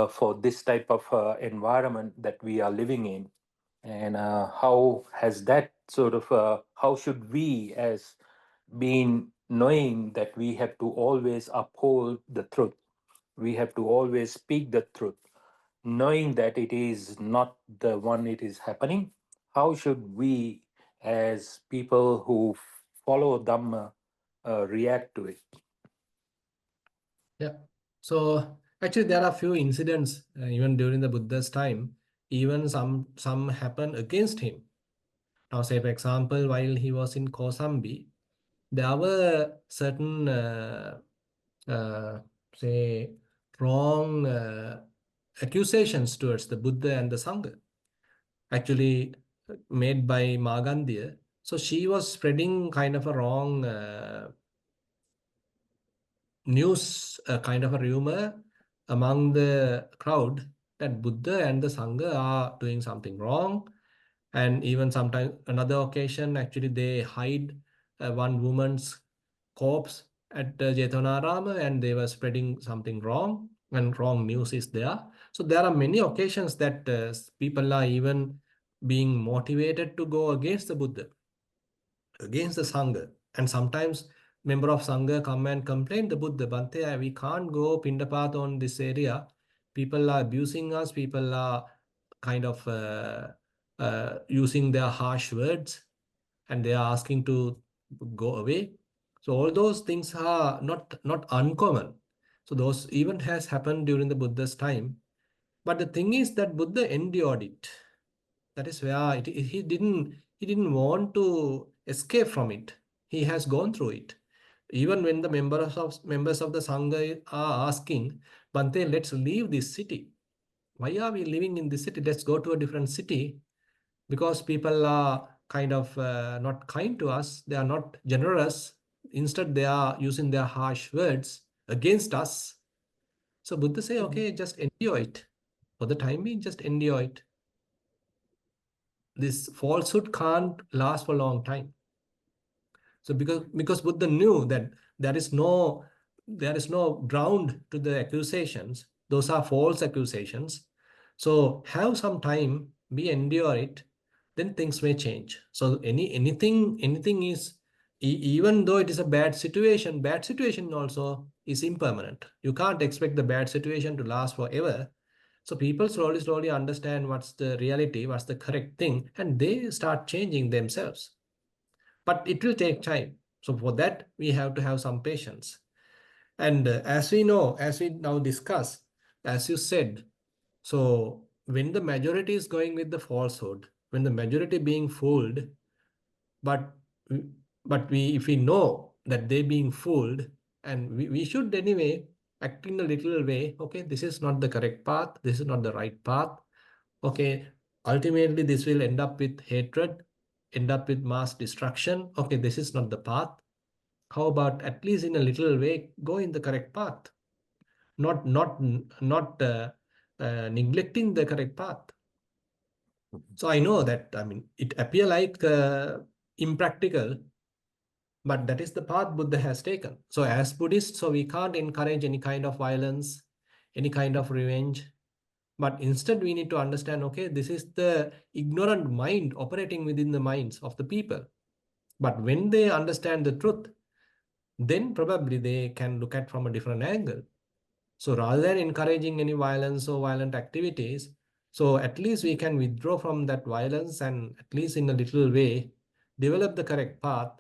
for this type of environment that we are living in? And how has that sort of how should we, as being knowing that we have to always uphold the truth, we have to always speak the truth, knowing that it is not the one it is happening, how should we as people who follow Dhamma react to it? Yeah. So actually there are few incidents even during the Buddha's time, even some happen against him. Now say for example, while he was in Kosambi, there were certain, say, wrong accusations towards the Buddha and the Sangha, actually made by Magandia. So she was spreading kind of a wrong news, kind of a rumor among the crowd that Buddha and the Sangha are doing something wrong. And even sometimes another occasion, actually they hide one woman's corpse at Jetanarama, and they were spreading something wrong, and wrong news is there. So there are many occasions that people are even being motivated to go against the Buddha, against the Sangha. And sometimes member of Sangha come and complain the Buddha, Bante, we can't go Pindapath on this area. People are abusing us. People are kind of using their harsh words, and they are asking to go away. So all those things are not uncommon. So those even has happened during the Buddha's time. But the thing is that Buddha endured it. That is where he didn't want to escape from it. He has gone through it. Even when the members of the Sangha are asking, Bante, let's leave this city. Why are we living in this city? Let's go to a different city, because people are kind of not kind to us. They are not generous. Instead, they are using their harsh words against us. So Buddha say, okay, just endure it. For the time being, just endure it. This falsehood can't last for a long time. So because Buddha knew that there is no ground to the accusations. Those are false accusations. So have some time, be endure it, then things may change. So anything is, even though it is a bad situation also is impermanent. You can't expect the bad situation to last forever. So people slowly understand what's the reality, what's the correct thing, and they start changing themselves. But it will take time. So for that, we have to have some patience. And as we know, as we now discuss, as you said, so when the majority is going with the falsehood, when the majority being fooled, but if we know that they being fooled, and we should anyway act in a little way, okay, this is not the correct path, this is not the right path. Okay, ultimately this will end up with hatred, end up with mass destruction. Okay, this is not the path. How about at least in a little way go in the correct path, not neglecting the correct path. So I know that, I mean, it appear like impractical, but that is the path Buddha has taken. So as Buddhists, so we can't encourage any kind of violence, any kind of revenge. But instead, we need to understand, okay, this is the ignorant mind operating within the minds of the people. But when they understand the truth, then probably they can look at from a different angle. So rather than encouraging any violence or violent activities, so at least we can withdraw from that violence and at least in a little way, develop the correct path.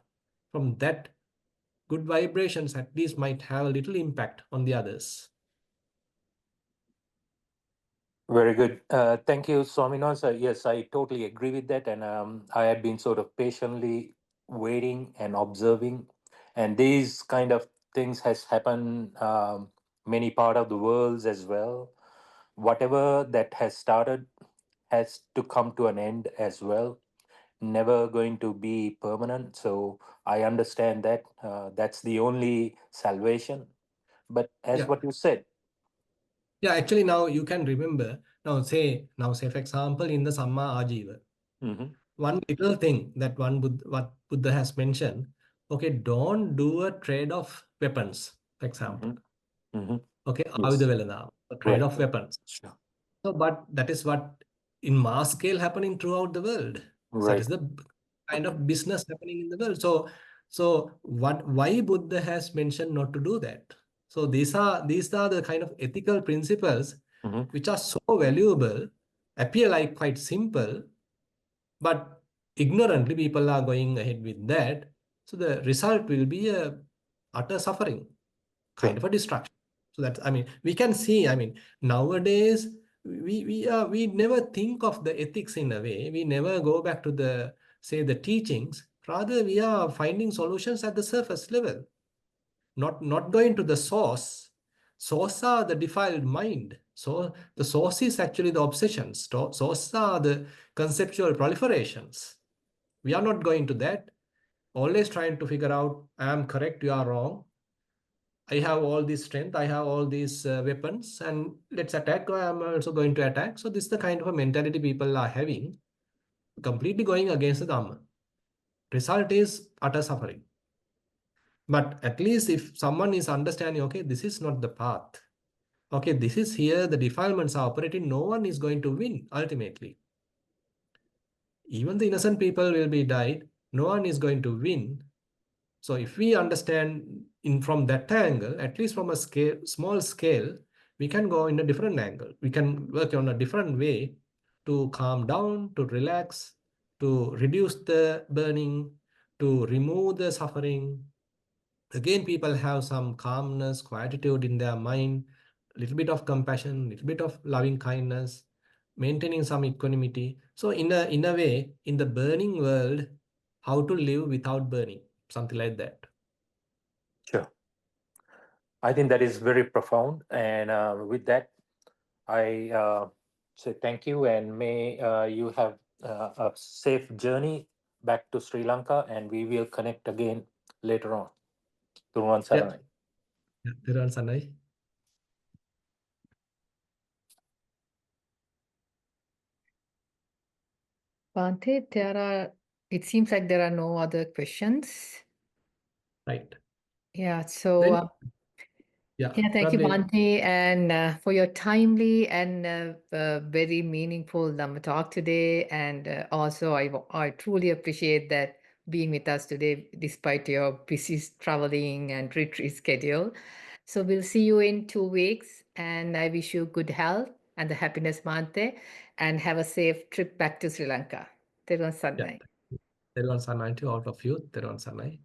From that, good vibrations at least might have a little impact on the others. Very good. Thank you, Swaminathan. So, yes, I totally agree with that. And I had been sort of patiently waiting and observing. And these kind of things has happened many part of the world as well. Whatever that has started has to come to an end as well. Never going to be permanent. So I understand that. That's the only salvation. But as Yeah. what you said, Yeah, actually now you can remember, now say for example, in the Samma Ajiva, mhm, one little thing that what Buddha has mentioned, okay, don't do a trade of weapons, for example. mhm, mhm. Okay, Yes, a trade right. of weapons. Sure. So, but that is what in mass scale happening throughout the world. So that Right. is the kind of business happening in the world. So why Buddha has mentioned not to do that? So these are the kind of ethical principles Mm-hmm. which are so valuable, appear like quite simple, but ignorantly people are going ahead with that. So the result will be a utter suffering, kind Sure. of a destruction. So that's, I mean, we can see, I mean, nowadays we never think of the ethics in a way. We never go back to the, say, the teachings Rather, we are finding solutions at the surface level, not going to the source. Source are the defiled mind. So the source is actually the obsessions. Source are the conceptual proliferations. We are not going to that. Always trying to figure out, I am correct, you are wrong. I have all this strength, I have all these weapons, and let's attack. I am also going to attack. So this is the kind of a mentality people are having, completely going against the Dhamma. Result is utter suffering. But at least if someone is understanding, okay, this is not the path. Okay, this is here, the defilements are operating, no one is going to win ultimately. Even the innocent people will be died, no one is going to win. So if we understand from that angle, at least from a small scale, we can go in a different angle. We can work on a different way to calm down, to relax, to reduce the burning, to remove the suffering. Again, people have some calmness, quietude in their mind, a little bit of compassion, a little bit of loving kindness, maintaining some equanimity. So in a way, in the burning world, how to live without burning, something like that. Sure. I think that is very profound. And with that, I say thank you, and may you have a safe journey back to Sri Lanka, and we will connect again later on. Turuan Yeah. Saranai. Thero Sanai. Bhante, it seems like there are no other questions. Right. Yeah, so Then, yeah, thank you, probably. Bhante, and for your timely and very meaningful Dhamma talk today. And also, I truly appreciate that being with us today, despite your busy traveling and retreat schedule. So we'll see you in 2 weeks, and I wish you good health and the happiness, Bhante, and have a safe trip back to Sri Lanka. Teruan Yeah. Sannai. Thero Sanai to all of you. Thero Sanai.